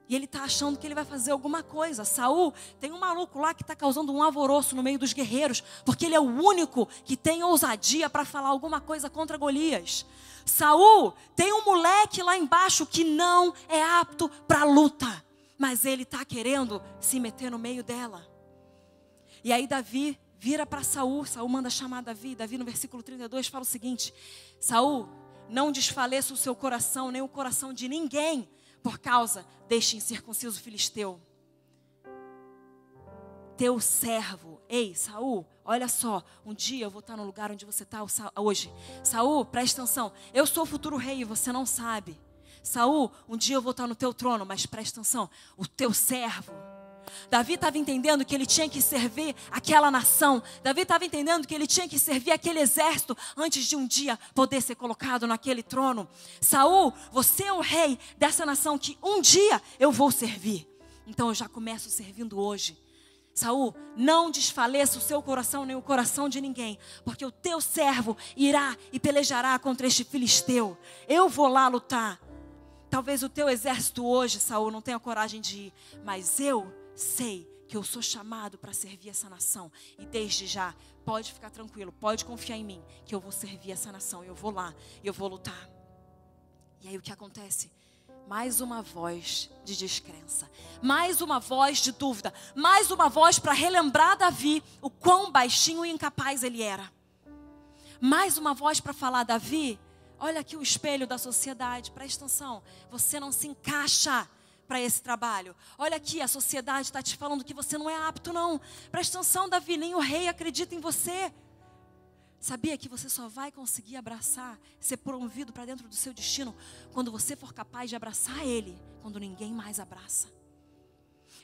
E ele está achando que ele vai fazer alguma coisa. Saul tem um maluco lá que está causando um alvoroço no meio dos guerreiros, porque ele é o único que tem ousadia para falar alguma coisa contra Golias. Saul tem um moleque lá embaixo que não é apto para a luta, mas ele está querendo se meter no meio dela. E aí Davi vira para Saul, Saul manda chamar Davi. Davi no versículo 32 fala o seguinte: Saul, não desfaleça o seu coração, nem o coração de ninguém, por causa deste incircunciso filisteu. Teu servo, ei Saul, olha só, um dia eu vou estar no lugar onde você está hoje. Saul, presta atenção, eu sou o futuro rei e você não sabe. Saul, um dia eu vou estar no teu trono, mas presta atenção, o teu servo. Davi estava entendendo que ele tinha que servir aquela nação. Davi estava entendendo que ele tinha que servir aquele exército antes de um dia poder ser colocado naquele trono. Saul, você é o rei dessa nação que um dia eu vou servir. Então eu já começo servindo hoje. Saul, não desfaleça o seu coração nem o coração de ninguém, porque o teu servo irá e pelejará contra este filisteu. Eu vou lá lutar. Talvez o teu exército hoje, Saul, não tenha coragem de ir, mas eu sei que eu sou chamado para servir essa nação. E desde já, pode ficar tranquilo, pode confiar em mim, que eu vou servir essa nação. Eu vou lá, eu vou lutar. E aí o que acontece? Mais uma voz de descrença, mais uma voz de dúvida, mais uma voz para relembrar Davi o quão baixinho e incapaz ele era. Mais uma voz para falar: Davi, olha aqui o espelho da sociedade, presta atenção, você não se encaixa para esse trabalho. Olha aqui, a sociedade está te falando que você não é apto não. Presta atenção, Davi, nem o rei acredita em você. Sabia que você só vai conseguir abraçar, ser promovido para dentro do seu destino, quando você for capaz de abraçar ele, quando ninguém mais abraça.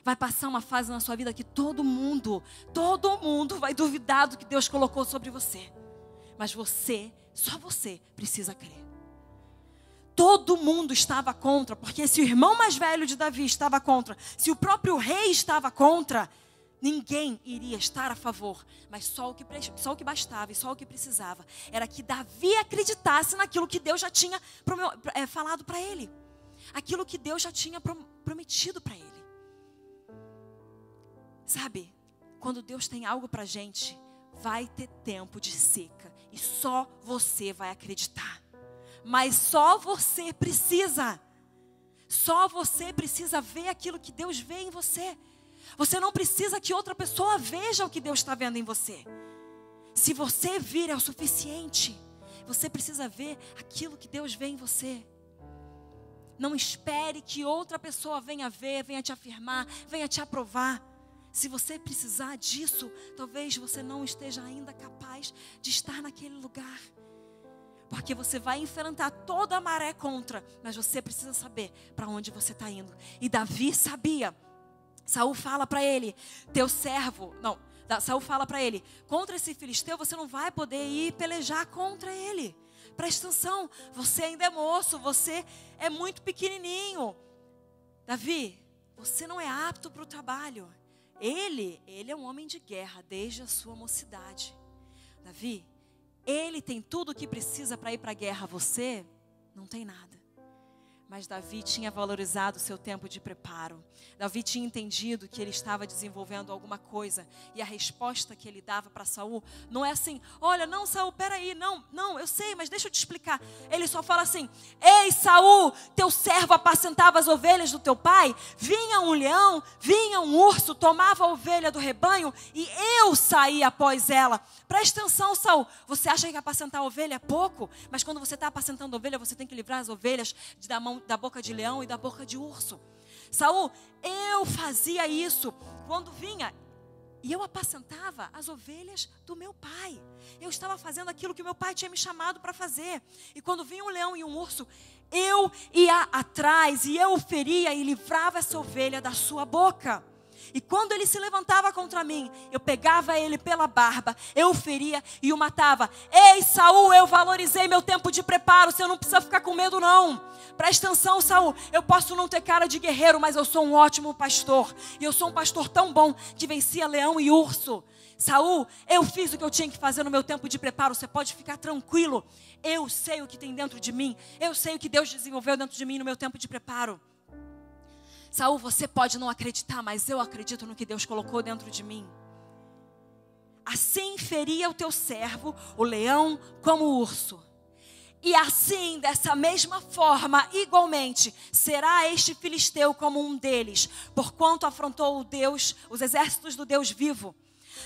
Vai passar uma fase na sua vida que todo mundo vai duvidar do que Deus colocou sobre você. Mas você, só você, precisa crer. Todo mundo estava contra, porque se o irmão mais velho de Davi estava contra, se o próprio rei estava contra, ninguém iria estar a favor. Mas só o que bastava e só o que precisava era que Davi acreditasse naquilo que Deus já tinha falado para ele. Aquilo que Deus já tinha prometido para ele. Sabe, quando Deus tem algo para a gente, vai ter tempo de seca. E só você vai acreditar. Mas só você precisa ver aquilo que Deus vê em você. Você não precisa que outra pessoa veja o que Deus está vendo em você. Se você vir é o suficiente. Você precisa ver aquilo que Deus vê em você. Não espere que outra pessoa venha ver, venha te afirmar, venha te aprovar. Se você precisar disso, talvez você não esteja ainda capaz de estar naquele lugar. Porque você vai enfrentar toda a maré contra, mas você precisa saber para onde você está indo. E Davi sabia. Saul fala para ele, Saul fala para ele, contra esse filisteu você não vai poder ir pelejar contra ele. Presta atenção, você ainda é moço, você é muito pequenininho. Davi, você não é apto para o trabalho. Ele é um homem de guerra desde a sua mocidade. Davi, ele tem tudo o que precisa para ir para a guerra. Você não tem nada. Mas Davi tinha valorizado o seu tempo de preparo. Davi tinha entendido que ele estava desenvolvendo alguma coisa. E a resposta que ele dava para Saul não é assim: olha, não, Saul, peraí, não, eu sei, mas deixa eu te explicar. Ele só fala assim: ei, Saul, teu servo apacentava as ovelhas do teu pai. Vinha um leão, vinha um urso, tomava a ovelha do rebanho e eu saía após ela. Presta atenção, Saul, você acha que apacentar a ovelha é pouco? Mas quando você está apacentando a ovelha, você tem que livrar as ovelhas da boca de leão e da boca de urso. Saul, eu fazia isso quando vinha e eu apacentava as ovelhas do meu pai. Eu estava fazendo aquilo que meu pai tinha me chamado para fazer. E quando vinha um leão e um urso, eu ia atrás e eu feria e livrava essa ovelha da sua boca. E quando ele se levantava contra mim, eu pegava ele pela barba, eu o feria e o matava. Ei, Saul, eu valorizei meu tempo de preparo, você não precisa ficar com medo não. Presta atenção, Saul, eu posso não ter cara de guerreiro, mas eu sou um ótimo pastor. E eu sou um pastor tão bom que vencia leão e urso. Saul, eu fiz o que eu tinha que fazer no meu tempo de preparo, você pode ficar tranquilo. Eu sei o que tem dentro de mim, eu sei o que Deus desenvolveu dentro de mim no meu tempo de preparo. Saul, você pode não acreditar, mas eu acredito no que Deus colocou dentro de mim. Assim feria o teu servo, o leão como o urso. E assim, dessa mesma forma, igualmente, será este filisteu como um deles, porquanto afrontou os exércitos do Deus vivo.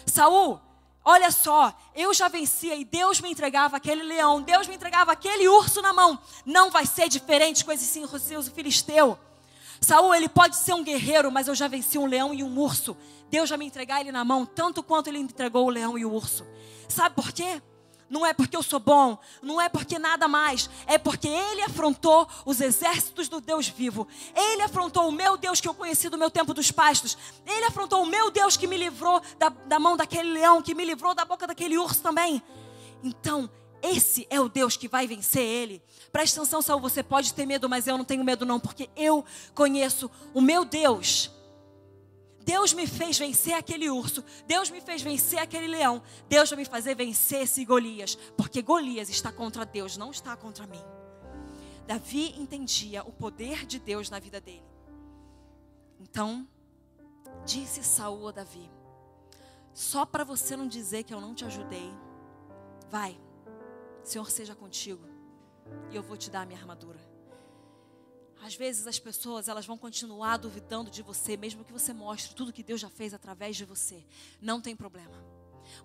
Saul, olha só, eu já vencia e Deus me entregava aquele leão, Deus me entregava aquele urso na mão. Não vai ser diferente com esse filisteu. Saul, ele pode ser um guerreiro, mas eu já venci um leão e um urso. Deus vai me entregar ele na mão, tanto quanto ele entregou o leão e o urso. Sabe por quê? Não é porque eu sou bom, não é porque nada mais. É porque ele afrontou os exércitos do Deus vivo. Ele afrontou o meu Deus que eu conheci do meu tempo dos pastos. Ele afrontou o meu Deus que me livrou da mão daquele leão, que me livrou da boca daquele urso também. Então, esse é o Deus que vai vencer ele. Presta atenção, Saul, você pode ter medo, mas eu não tenho medo não, porque eu conheço o meu Deus. Deus me fez vencer aquele urso, Deus me fez vencer aquele leão, Deus vai me fazer vencer esse Golias, porque Golias está contra Deus, não está contra mim. Davi entendia o poder de Deus na vida dele. Então, disse Saul a Davi: só para você não dizer que eu não te ajudei, vai, Senhor seja contigo, e eu vou te dar a minha armadura. Às vezes as pessoas, elas vão continuar duvidando de você, mesmo que você mostre tudo que Deus já fez através de você. Não tem problema.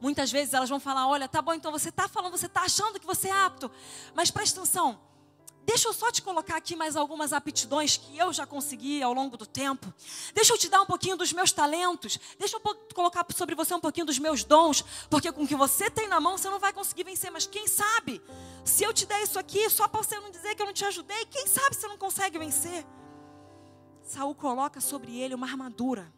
Muitas vezes elas vão falar: olha, tá bom, então você está falando, você está achando que você é apto. Mas presta atenção, deixa eu só te colocar aqui mais algumas aptidões que eu já consegui ao longo do tempo. Deixa eu te dar um pouquinho dos meus talentos. Deixa eu colocar sobre você um pouquinho dos meus dons. Porque com o que você tem na mão, você não vai conseguir vencer. Mas quem sabe, se eu te der isso aqui, só para você não dizer que eu não te ajudei, quem sabe você não consegue vencer? Saul coloca sobre ele uma armadura.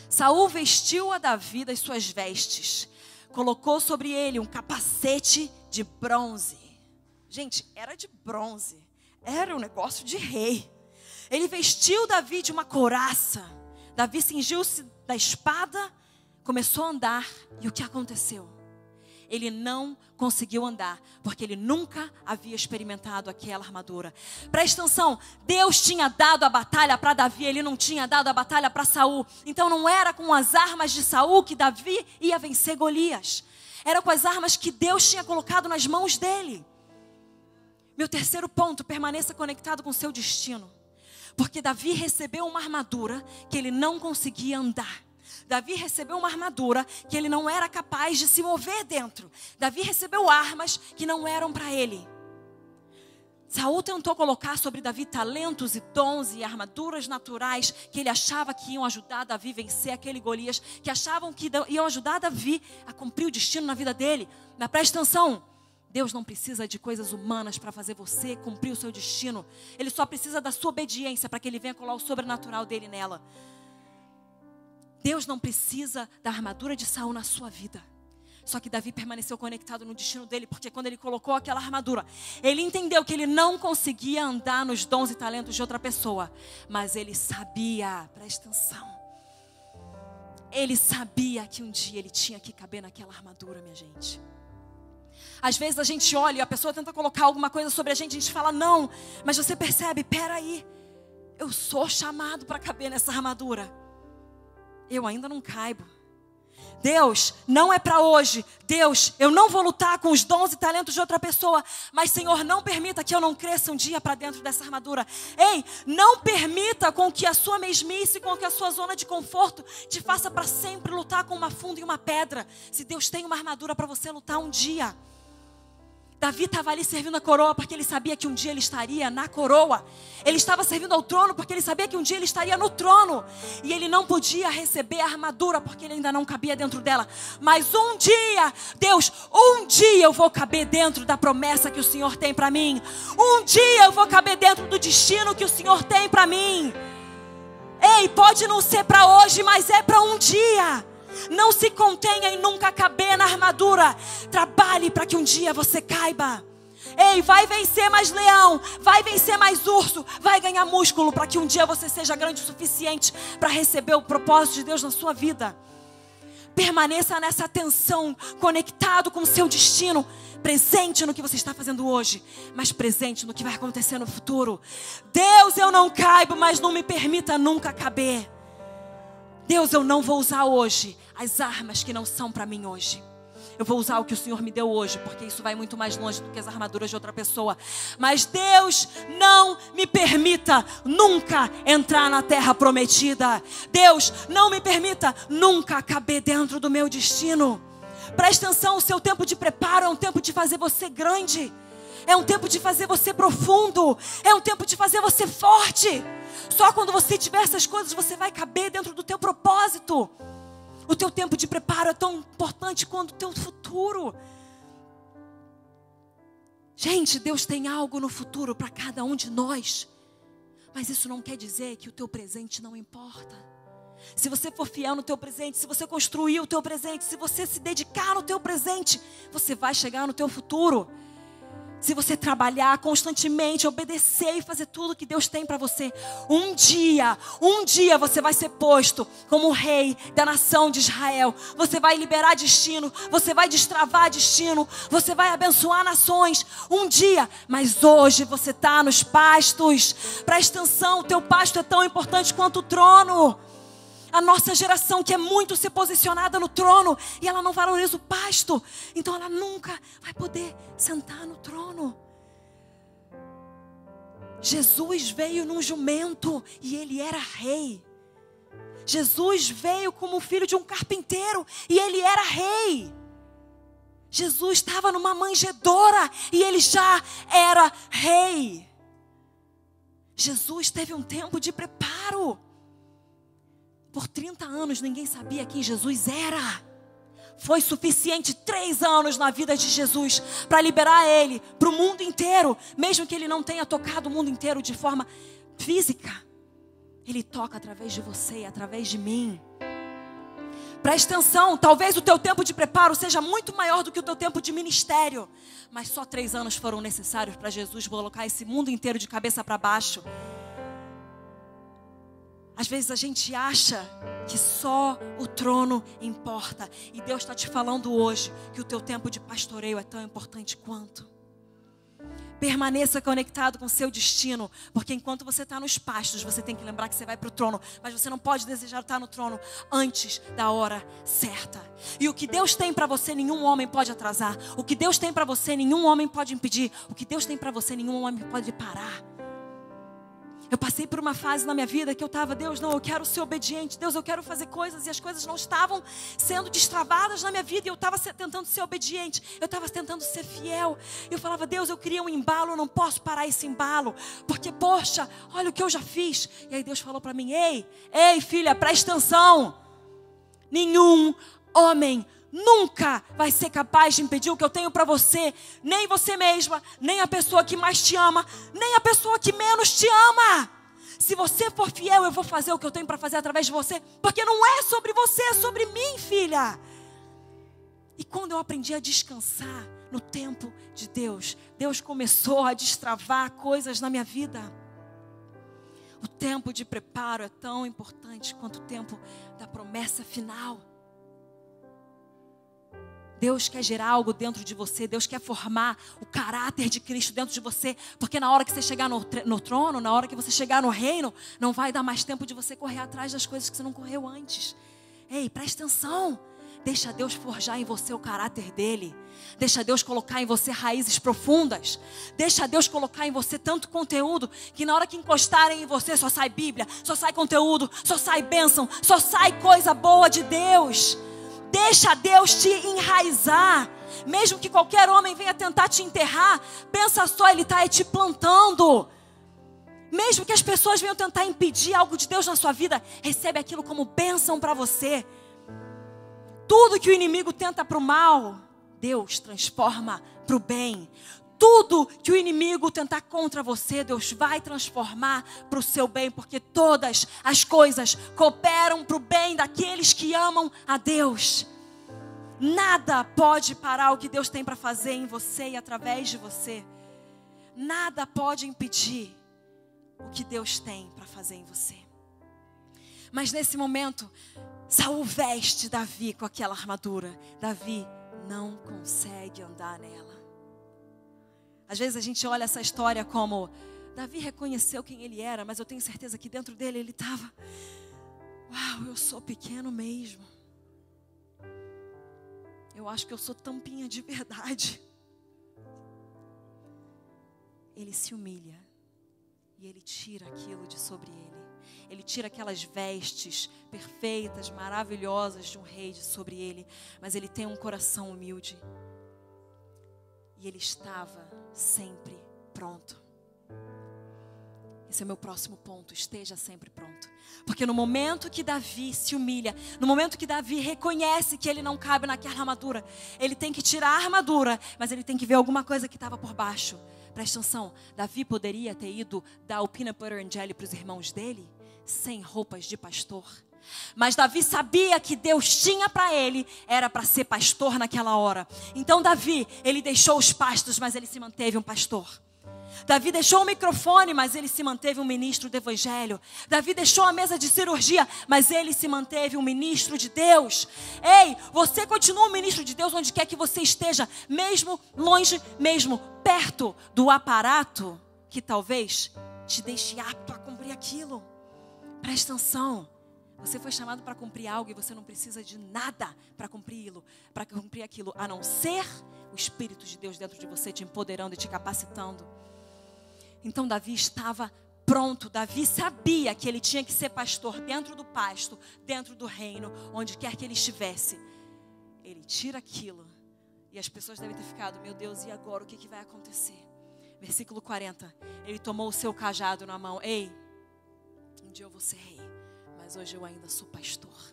Saul vestiu a Davi das suas vestes. Colocou sobre ele um capacete de bronze. Gente, era de bronze. Era um negócio de rei. Ele vestiu Davi de uma couraça. Davi cingiu-se da espada, começou a andar. E o que aconteceu? Ele não conseguiu andar, porque ele nunca havia experimentado aquela armadura. Presta atenção, Deus tinha dado a batalha para Davi, ele não tinha dado a batalha para Saul. Então não era com as armas de Saul que Davi ia vencer Golias. Era com as armas que Deus tinha colocado nas mãos dele. Meu terceiro ponto, permaneça conectado com o seu destino. Porque Davi recebeu uma armadura que ele não conseguia andar. Davi recebeu uma armadura que ele não era capaz de se mover dentro. Davi recebeu armas que não eram para ele. Saul tentou colocar sobre Davi talentos e dons e armaduras naturais que ele achava que iam ajudar Davi a vencer aquele Golias, que achavam que iam ajudar Davi a cumprir o destino na vida dele. Mas presta atenção, Deus não precisa de coisas humanas para fazer você cumprir o seu destino. Ele só precisa da sua obediência para que ele venha colar o sobrenatural dele nela. Deus não precisa da armadura de Saul na sua vida. Só que Davi permaneceu conectado no destino dele, porque quando ele colocou aquela armadura, ele entendeu que ele não conseguia andar nos dons e talentos de outra pessoa. Mas ele sabia, presta atenção, ele sabia que um dia ele tinha que caber naquela armadura, minha gente. Às vezes a gente olha e a pessoa tenta colocar alguma coisa sobre a gente fala não, mas você percebe, peraí, eu sou chamado para caber nessa armadura. Eu ainda não caibo. Deus, não é para hoje. Deus, eu não vou lutar com os dons e talentos de outra pessoa. Mas Senhor, não permita que eu não cresça um dia para dentro dessa armadura. Ei, não permita com que a sua mesmice, com que a sua zona de conforto te faça para sempre lutar com uma funda e uma pedra. Se Deus tem uma armadura para você lutar um dia. Davi estava ali servindo a coroa porque ele sabia que um dia ele estaria na coroa. Ele estava servindo ao trono porque ele sabia que um dia ele estaria no trono. E ele não podia receber a armadura porque ele ainda não cabia dentro dela. Mas um dia, Deus, um dia eu vou caber dentro da promessa que o Senhor tem para mim. Um dia eu vou caber dentro do destino que o Senhor tem para mim. Ei, pode não ser para hoje, mas é para um dia. Não se contenha em nunca caber na armadura. Trabalhe para que um dia você caiba. Ei, vai vencer mais leão, vai vencer mais urso, vai ganhar músculo para que um dia você seja grande o suficiente para receber o propósito de Deus na sua vida. Permaneça nessa tensão, conectado com o seu destino, presente no que você está fazendo hoje, mas presente no que vai acontecer no futuro. Deus, eu não caibo, mas não me permita nunca caber. Deus, eu não vou usar hoje as armas que não são para mim hoje. Eu vou usar o que o Senhor me deu hoje, porque isso vai muito mais longe do que as armaduras de outra pessoa. Mas Deus, não me permita nunca entrar na terra prometida. Deus, não me permita nunca caber dentro do meu destino. Presta atenção, o seu tempo de preparo é um tempo de fazer você grande. É um tempo de fazer você profundo. É um tempo de fazer você forte. Só quando você tiver essas coisas, você vai caber dentro do teu propósito. O teu tempo de preparo é tão importante quanto o teu futuro. Gente, Deus tem algo no futuro para cada um de nós. Mas isso não quer dizer que o teu presente não importa. Se você for fiel no teu presente, se você construir o teu presente, se você se dedicar no teu presente, você vai chegar no teu futuro. Se você trabalhar constantemente, obedecer e fazer tudo que Deus tem para você, um dia você vai ser posto como rei da nação de Israel. Você vai liberar destino, você vai destravar destino, você vai abençoar nações um dia. Mas hoje você está nos pastos. Presta atenção, o teu pasto é tão importante quanto o trono. A nossa geração quer muito ser posicionada no trono e ela não valoriza o pasto. Então ela nunca vai poder sentar no trono. Jesus veio num jumento e ele era rei. Jesus veio como filho de um carpinteiro e ele era rei. Jesus estava numa manjedoura e ele já era rei. Jesus teve um tempo de preparo. Por 30 anos ninguém sabia quem Jesus era. Foi suficiente 3 anos na vida de Jesus para liberar ele para o mundo inteiro. Mesmo que ele não tenha tocado o mundo inteiro de forma física, ele toca através de você e através de mim. Presta atenção, talvez o teu tempo de preparo seja muito maior do que o teu tempo de ministério. Mas só 3 anos foram necessários para Jesus colocar esse mundo inteiro de cabeça para baixo. Às vezes a gente acha que só o trono importa. E Deus está te falando hoje que o teu tempo de pastoreio é tão importante quanto. Permaneça conectado com o seu destino. Porque enquanto você está nos pastos, você tem que lembrar que você vai para o trono. Mas você não pode desejar estar no trono antes da hora certa. E o que Deus tem para você, nenhum homem pode atrasar. O que Deus tem para você, nenhum homem pode impedir. O que Deus tem para você, nenhum homem pode parar. Eu passei por uma fase na minha vida que eu estava, Deus, não, eu quero ser obediente. Deus, eu quero fazer coisas. E as coisas não estavam sendo destravadas na minha vida. E eu estava tentando ser obediente. Eu estava tentando ser fiel. E eu falava, Deus, eu queria um embalo. Eu não posso parar esse embalo. Porque, poxa, olha o que eu já fiz. E aí Deus falou para mim, ei, filha, presta atenção. Nenhum homem nunca vai ser capaz de impedir o que eu tenho para você. Nem você mesma, nem a pessoa que mais te ama, nem a pessoa que menos te ama. Se você for fiel, eu vou fazer o que eu tenho para fazer através de você. Porque não é sobre você, é sobre mim, filha. E quando eu aprendi a descansar no tempo de Deus, Deus começou a destravar coisas na minha vida. O tempo de preparo é tão importante quanto o tempo da promessa final. Deus quer gerar algo dentro de você. Deus quer formar o caráter de Cristo dentro de você. Porque na hora que você chegar no trono, na hora que você chegar no reino, não vai dar mais tempo de você correr atrás das coisas que você não correu antes. Ei, presta atenção. Deixa Deus forjar em você o caráter dele. Deixa Deus colocar em você raízes profundas. Deixa Deus colocar em você tanto conteúdo que na hora que encostarem em você só sai Bíblia, só sai conteúdo, só sai bênção, só sai coisa boa de Deus. Deixa Deus te enraizar. Mesmo que qualquer homem venha tentar te enterrar, pensa só, Ele está te plantando. Mesmo que as pessoas venham tentar impedir algo de Deus na sua vida, recebe aquilo como bênção para você. Tudo que o inimigo tenta para o mal, Deus transforma para o bem. tudo que o inimigo tentar contra você, Deus vai transformar para o seu bem, porque todas as coisas cooperam para o bem daqueles que amam a Deus. Nada pode parar o que Deus tem para fazer em você e através de você. Nada pode impedir o que Deus tem para fazer em você. Mas nesse momento, Saul veste Davi com aquela armadura. Davi não consegue andar nela. Às vezes a gente olha essa história como Davi reconheceu quem ele era, mas eu tenho certeza que dentro dele ele estava: uau, eu sou pequeno mesmo. Eu acho que eu sou tampinha de verdade. Ele se humilha e ele tira aquilo de sobre ele. Ele tira aquelas vestes perfeitas, maravilhosas de um rei de sobre ele. Mas ele tem um coração humilde. E ele estava sempre pronto. Esse é o meu próximo ponto. Esteja sempre pronto. Porque no momento que Davi se humilha, no momento que Davi reconhece que ele não cabe naquela armadura, ele tem que tirar a armadura, mas ele tem que ver alguma coisa que estava por baixo. Presta atenção, Davi poderia ter ido dar o peanut butter and jelly para os irmãos dele, sem roupas de pastor. Mas Davi sabia que Deus tinha para ele, era para ser pastor naquela hora. Então Davi, ele deixou os pastos, mas ele se manteve um pastor. Davi deixou o microfone, mas ele se manteve um ministro do evangelho. Davi deixou a mesa de cirurgia, mas ele se manteve um ministro de Deus. Ei, você continua um ministro de Deus onde quer que você esteja, mesmo longe, mesmo perto do aparato que talvez te deixe apto a cumprir aquilo. Presta atenção. Você foi chamado para cumprir algo e você não precisa de nada para cumprir aquilo, a não ser o Espírito de Deus dentro de você, te empoderando e te capacitando. Então Davi estava pronto. Davi sabia que ele tinha que ser pastor dentro do pasto, dentro do reino, onde quer que ele estivesse. Ele tira aquilo e as pessoas devem ter ficado: meu Deus, e agora o que vai acontecer? Versículo 40, ele tomou o seu cajado na mão. Ei, um dia eu vou ser rei, mas hoje eu ainda sou pastor.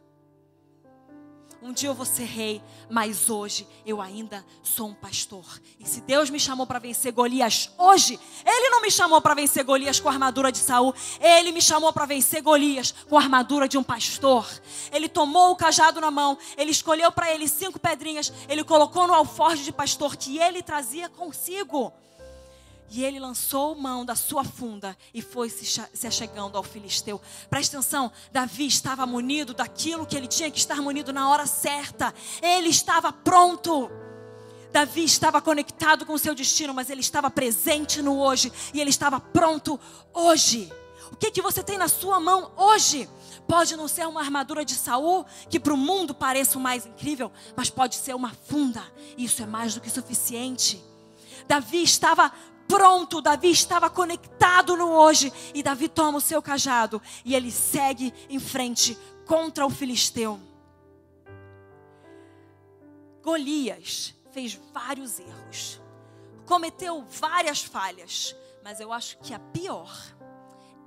Um dia eu vou ser rei, mas hoje eu ainda sou um pastor. E se Deus me chamou para vencer Golias hoje, Ele não me chamou para vencer Golias com a armadura de Saul. Ele me chamou para vencer Golias com a armadura de um pastor. Ele tomou o cajado na mão, ele escolheu para ele 5 pedrinhas, ele colocou no alforje de pastor que ele trazia consigo. E ele lançou mão da sua funda e foi se achegando ao filisteu. Presta atenção, Davi estava munido daquilo que ele tinha que estar munido na hora certa. Ele estava pronto. Davi estava conectado com o seu destino, mas ele estava presente no hoje. E ele estava pronto hoje. O que você tem na sua mão hoje? Pode não ser uma armadura de Saul, que para o mundo pareça o mais incrível, mas pode ser uma funda. Isso é mais do que suficiente. Davi estava pronto, Davi estava conectado no hoje. E Davi toma o seu cajado e ele segue em frente contra o filisteu. Golias fez vários erros, cometeu várias falhas, mas eu acho que a pior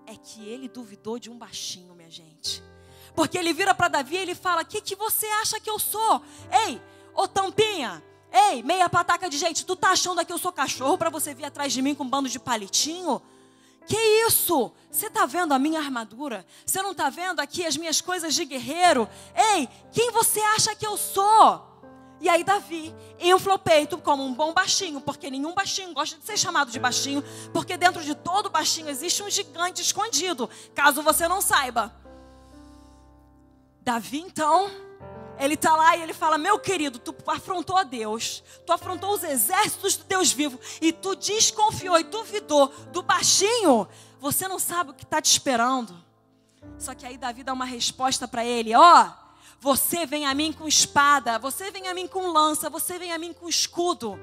é que ele duvidou de um baixinho, minha gente. Porque ele vira para Davi e ele fala: o que você acha que eu sou? Ei, ô tampinha, ei, meia pataca de gente, tu tá achando que eu sou cachorro para você vir atrás de mim com um bando de palitinho? Que isso? Você tá vendo a minha armadura? Você não tá vendo aqui as minhas coisas de guerreiro? Ei, quem você acha que eu sou? E aí Davi infla o peito como um bom baixinho, porque nenhum baixinho gosta de ser chamado de baixinho, porque dentro de todo baixinho existe um gigante escondido, caso você não saiba. Davi então, ele está lá e ele fala: meu querido, tu afrontou a Deus, tu afrontou os exércitos do Deus vivo, e tu desconfiou e duvidou do baixinho, você não sabe o que está te esperando. Só que aí Davi dá uma resposta para ele: você vem a mim com espada, você vem a mim com lança, você vem a mim com escudo,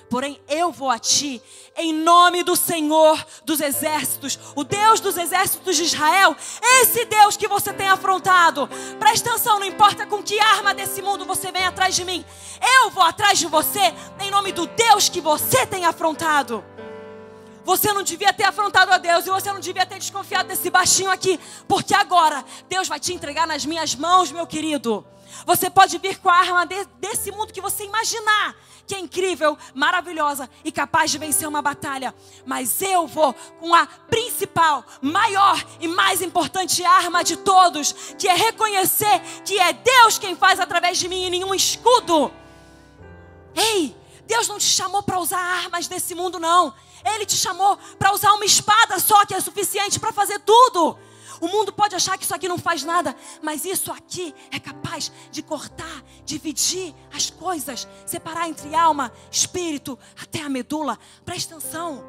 porém eu vou a ti em nome do Senhor dos exércitos, o Deus dos exércitos de Israel, esse Deus que você tem afrontado. Presta atenção, não importa com que arma desse mundo você vem atrás de mim, eu vou atrás de você em nome do Deus que você tem afrontado. Você não devia ter afrontado a Deus e você não devia ter desconfiado desse baixinho aqui, porque agora Deus vai te entregar nas minhas mãos, meu querido. Você pode vir com a arma desse mundo que você imaginar, que é incrível, maravilhosa e capaz de vencer uma batalha. Mas eu vou com a principal, maior e mais importante arma de todos, que é reconhecer que é Deus quem faz através de mim e nenhum escudo. Ei, Deus não te chamou para usar armas desse mundo, não. Ele te chamou para usar uma espada só, que é suficiente para fazer tudo. O mundo pode achar que isso aqui não faz nada, mas isso aqui é capaz de cortar, dividir as coisas, separar entre alma, espírito, até a medula. Presta atenção,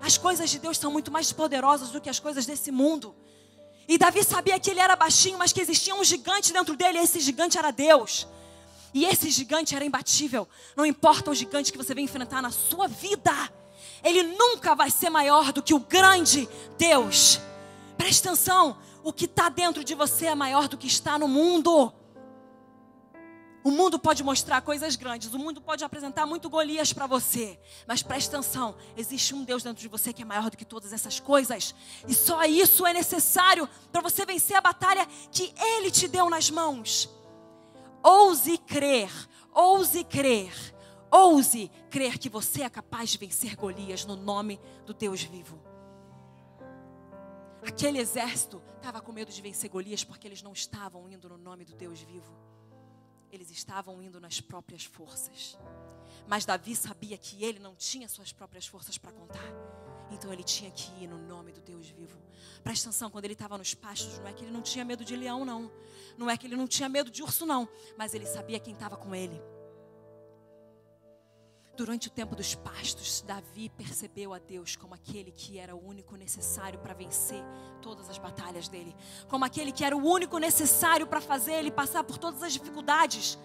as coisas de Deus são muito mais poderosas do que as coisas desse mundo. E Davi sabia que ele era baixinho, mas que existia um gigante dentro dele, e esse gigante era Deus. E esse gigante era imbatível. Não importa o gigante que você vem enfrentar na sua vida, ele nunca vai ser maior do que o grande Deus. Presta atenção, o que está dentro de você é maior do que está no mundo. O mundo pode mostrar coisas grandes, o mundo pode apresentar muito Golias para você. Mas presta atenção, existe um Deus dentro de você que é maior do que todas essas coisas. E só isso é necessário para você vencer a batalha que Ele te deu nas mãos. Ouse crer, ouse crer, ouse crer que você é capaz de vencer Golias no nome do Deus vivo. Aquele exército estava com medo de vencer Golias porque eles não estavam indo no nome do Deus vivo. Eles estavam indo nas próprias forças. Mas Davi sabia que ele não tinha suas próprias forças para contar. Então ele tinha que ir no nome do Deus vivo. Presta atenção, quando ele estava nos pastos, não é que ele não tinha medo de leão, não. Não é que ele não tinha medo de urso, não. Mas ele sabia quem estava com ele. Durante o tempo dos pastos, Davi percebeu a Deus como aquele que era o único necessário para vencer todas as batalhas dele. Como aquele que era o único necessário para fazer ele passar por todas as dificuldades.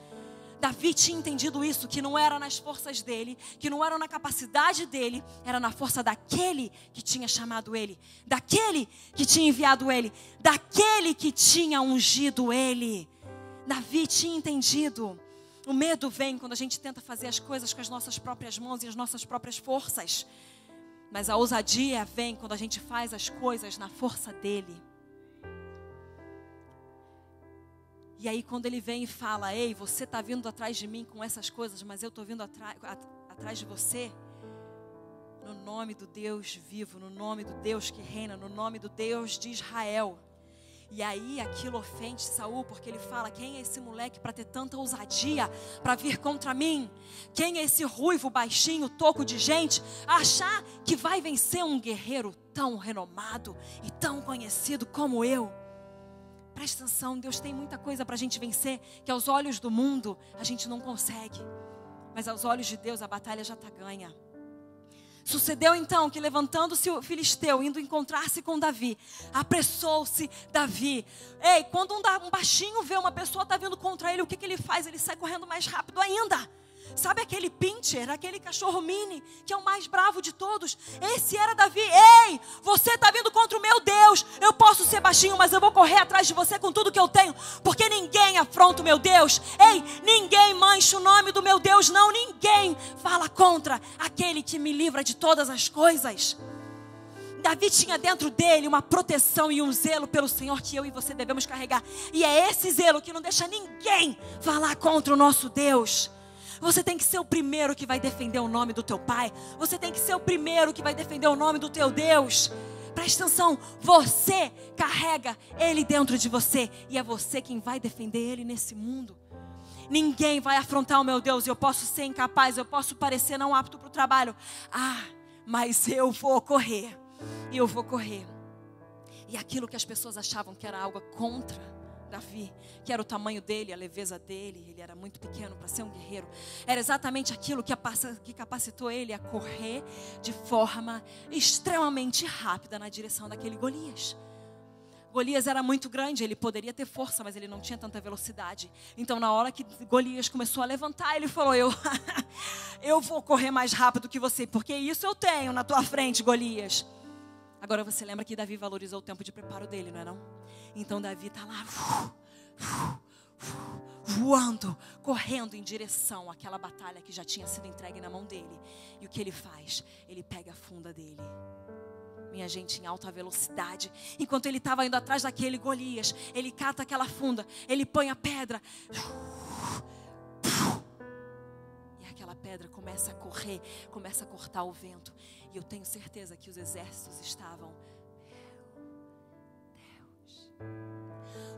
Davi tinha entendido isso, que não era nas forças dele, que não era na capacidade dele, era na força daquele que tinha chamado ele, daquele que tinha enviado ele, daquele que tinha ungido ele. Davi tinha entendido. O medo vem quando a gente tenta fazer as coisas com as nossas próprias mãos e as nossas próprias forças. Mas a ousadia vem quando a gente faz as coisas na força dele. E aí quando ele vem e fala, ei, você está vindo atrás de mim com essas coisas, mas eu estou vindo atrás de você. No nome do Deus vivo, no nome do Deus que reina, no nome do Deus de Israel. E aí aquilo ofende Saul, porque ele fala, quem é esse moleque para ter tanta ousadia para vir contra mim? Quem é esse ruivo, baixinho, toco de gente, achar que vai vencer um guerreiro tão renomado e tão conhecido como eu? Presta atenção, Deus tem muita coisa para a gente vencer, que aos olhos do mundo a gente não consegue. Mas aos olhos de Deus a batalha já está ganha. Sucedeu então que levantando-se o filisteu, indo encontrar-se com Davi, apressou-se Davi. Ei, quando um baixinho vê uma pessoa está vindo contra ele, o que ele faz? Ele sai correndo mais rápido ainda. Sabe aquele pincher, aquele cachorro mini, que é o mais bravo de todos? Esse era Davi. Ei, você está vindo contra o meu Deus. Eu posso ser baixinho, mas eu vou correr atrás de você com tudo que eu tenho. Porque ninguém afronta o meu Deus. Ei, ninguém mancha o nome do meu Deus, não. Ninguém fala contra aquele que me livra de todas as coisas. Davi tinha dentro dele uma proteção e um zelo pelo Senhor que eu e você devemos carregar. E é esse zelo que não deixa ninguém falar contra o nosso Deus. Você tem que ser o primeiro que vai defender o nome do teu pai. Você tem que ser o primeiro que vai defender o nome do teu Deus. Presta atenção, você carrega Ele dentro de você. E é você quem vai defender Ele nesse mundo. Ninguém vai afrontar o meu Deus. Eu posso ser incapaz, eu posso parecer não apto para o trabalho. Mas eu vou correr. E eu vou correr. E aquilo que as pessoas achavam que era algo contra Davi, que era o tamanho dele, a leveza dele, ele era muito pequeno para ser um guerreiro, era exatamente aquilo que capacitou ele a correr de forma extremamente rápida na direção daquele Golias. Golias era muito grande, ele poderia ter força, mas ele não tinha tanta velocidade. Então na hora que Golias começou a levantar, ele falou, eu vou correr mais rápido que você, porque isso eu tenho na tua frente, Golias. Agora você lembra que Davi valorizou o tempo de preparo dele, não é não? Então Davi está lá, voando, correndo em direção àquela batalha que já tinha sido entregue na mão dele. E o que ele faz? Ele pega a funda dele. minha gente, em alta velocidade. Enquanto ele estava indo atrás daquele Golias, ele cata aquela funda, ele põe a pedra. E aquela pedra começa a correr, começa a cortar o vento. E eu tenho certeza que os exércitos estavam... Deus.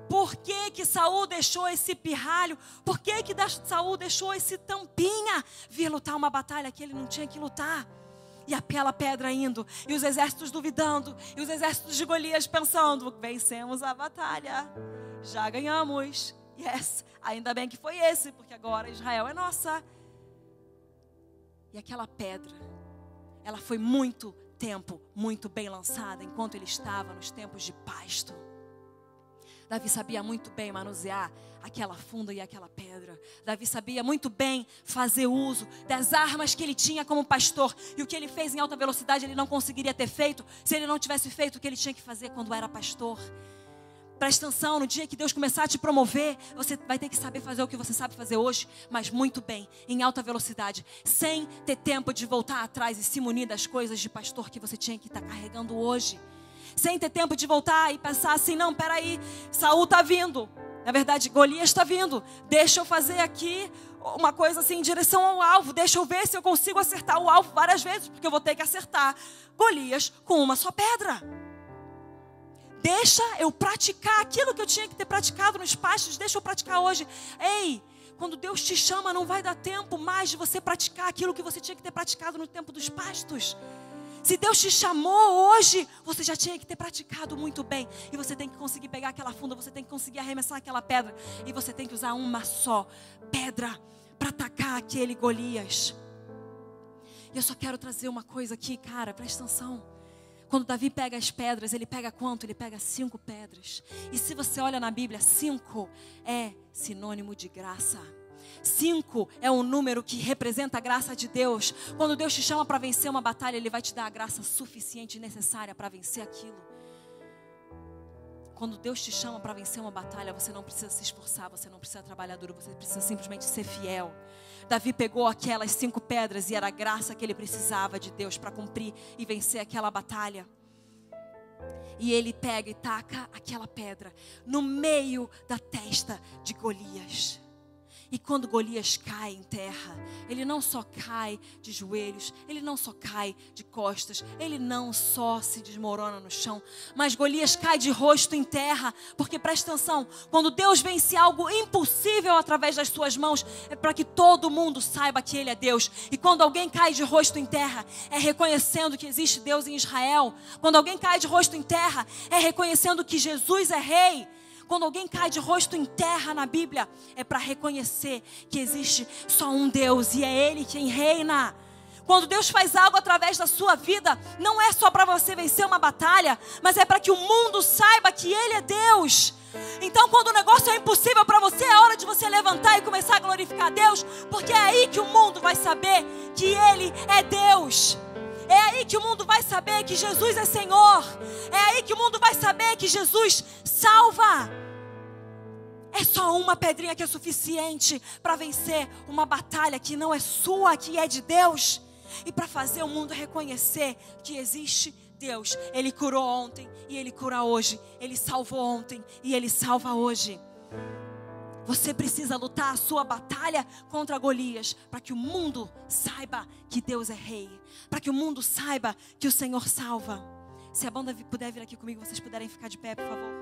Por que Saul deixou esse pirralho? Por que Saul deixou esse tampinha vir lutar uma batalha que ele não tinha que lutar? E aquela pedra indo, e os exércitos duvidando, e os exércitos de Golias pensando: vencemos a batalha, já ganhamos, yes, ainda bem que foi esse, porque agora Israel é nossa. E aquela pedra, ela foi muito tempo, muito bem lançada, enquanto ele estava nos tempos de pasto. Davi sabia muito bem manusear aquela funda e aquela pedra. Davi sabia muito bem fazer uso das armas que ele tinha como pastor. E o que ele fez em alta velocidade ele não conseguiria ter feito se ele não tivesse feito o que ele tinha que fazer quando era pastor. Presta atenção, no dia que Deus começar a te promover, você vai ter que saber fazer o que você sabe fazer hoje, mas muito bem, em alta velocidade, sem ter tempo de voltar atrás e se munir das coisas de pastor que você tinha que estar carregando hoje. Sem ter tempo de voltar e pensar assim: não, peraí, Saul está vindo. Na verdade, Golias está vindo. Deixa eu fazer aqui uma coisa assim em direção ao alvo. Deixa eu ver se eu consigo acertar o alvo várias vezes, porque eu vou ter que acertar Golias com uma só pedra. Deixa eu praticar aquilo que eu tinha que ter praticado nos pastos. Deixa eu praticar hoje. Ei, quando Deus te chama, não vai dar tempo mais de você praticar aquilo que você tinha que ter praticado no tempo dos pastos. Se Deus te chamou hoje, você já tinha que ter praticado muito bem. E você tem que conseguir pegar aquela funda, você tem que conseguir arremessar aquela pedra. E você tem que usar uma só pedra para atacar aquele Golias. E eu só quero trazer uma coisa aqui, cara, presta atenção. Quando Davi pega as pedras, ele pega quanto? Ele pega 5 pedras. E se você olha na Bíblia, 5 é sinônimo de graça. 5 é um número que representa a graça de Deus. Quando Deus te chama para vencer uma batalha, Ele vai te dar a graça suficiente e necessária para vencer aquilo. Quando Deus te chama para vencer uma batalha, você não precisa se esforçar, você não precisa trabalhar duro, você precisa simplesmente ser fiel. Davi pegou aquelas 5 pedras e era a graça que ele precisava de Deus para cumprir e vencer aquela batalha. E ele pega e taca aquela pedra no meio da testa de Golias. E quando Golias cai em terra, ele não só cai de joelhos, ele não só cai de costas, ele não só se desmorona no chão, mas Golias cai de rosto em terra, porque presta atenção, quando Deus vence algo impossível através das suas mãos, é para que todo mundo saiba que Ele é Deus. E quando alguém cai de rosto em terra, é reconhecendo que existe Deus em Israel. Quando alguém cai de rosto em terra, é reconhecendo que Jesus é Rei. Quando alguém cai de rosto em terra na Bíblia, é para reconhecer que existe só um Deus e é Ele quem reina. Quando Deus faz algo através da sua vida, não é só para você vencer uma batalha, mas é para que o mundo saiba que Ele é Deus. Então, quando o negócio é impossível para você, é hora de você levantar e começar a glorificar a Deus, porque é aí que o mundo vai saber que Ele é Deus. É aí que o mundo vai saber que Jesus é Senhor. É aí que o mundo vai saber que Jesus salva. É só uma pedrinha que é suficiente para vencer uma batalha que não é sua, que é de Deus. E para fazer o mundo reconhecer que existe Deus. Ele curou ontem e Ele cura hoje. Ele salvou ontem e Ele salva hoje. Você precisa lutar a sua batalha contra Golias para que o mundo saiba que Deus é Rei. Para que o mundo saiba que o Senhor salva. Se a banda puder vir aqui comigo, vocês puderem ficar de pé, por favor.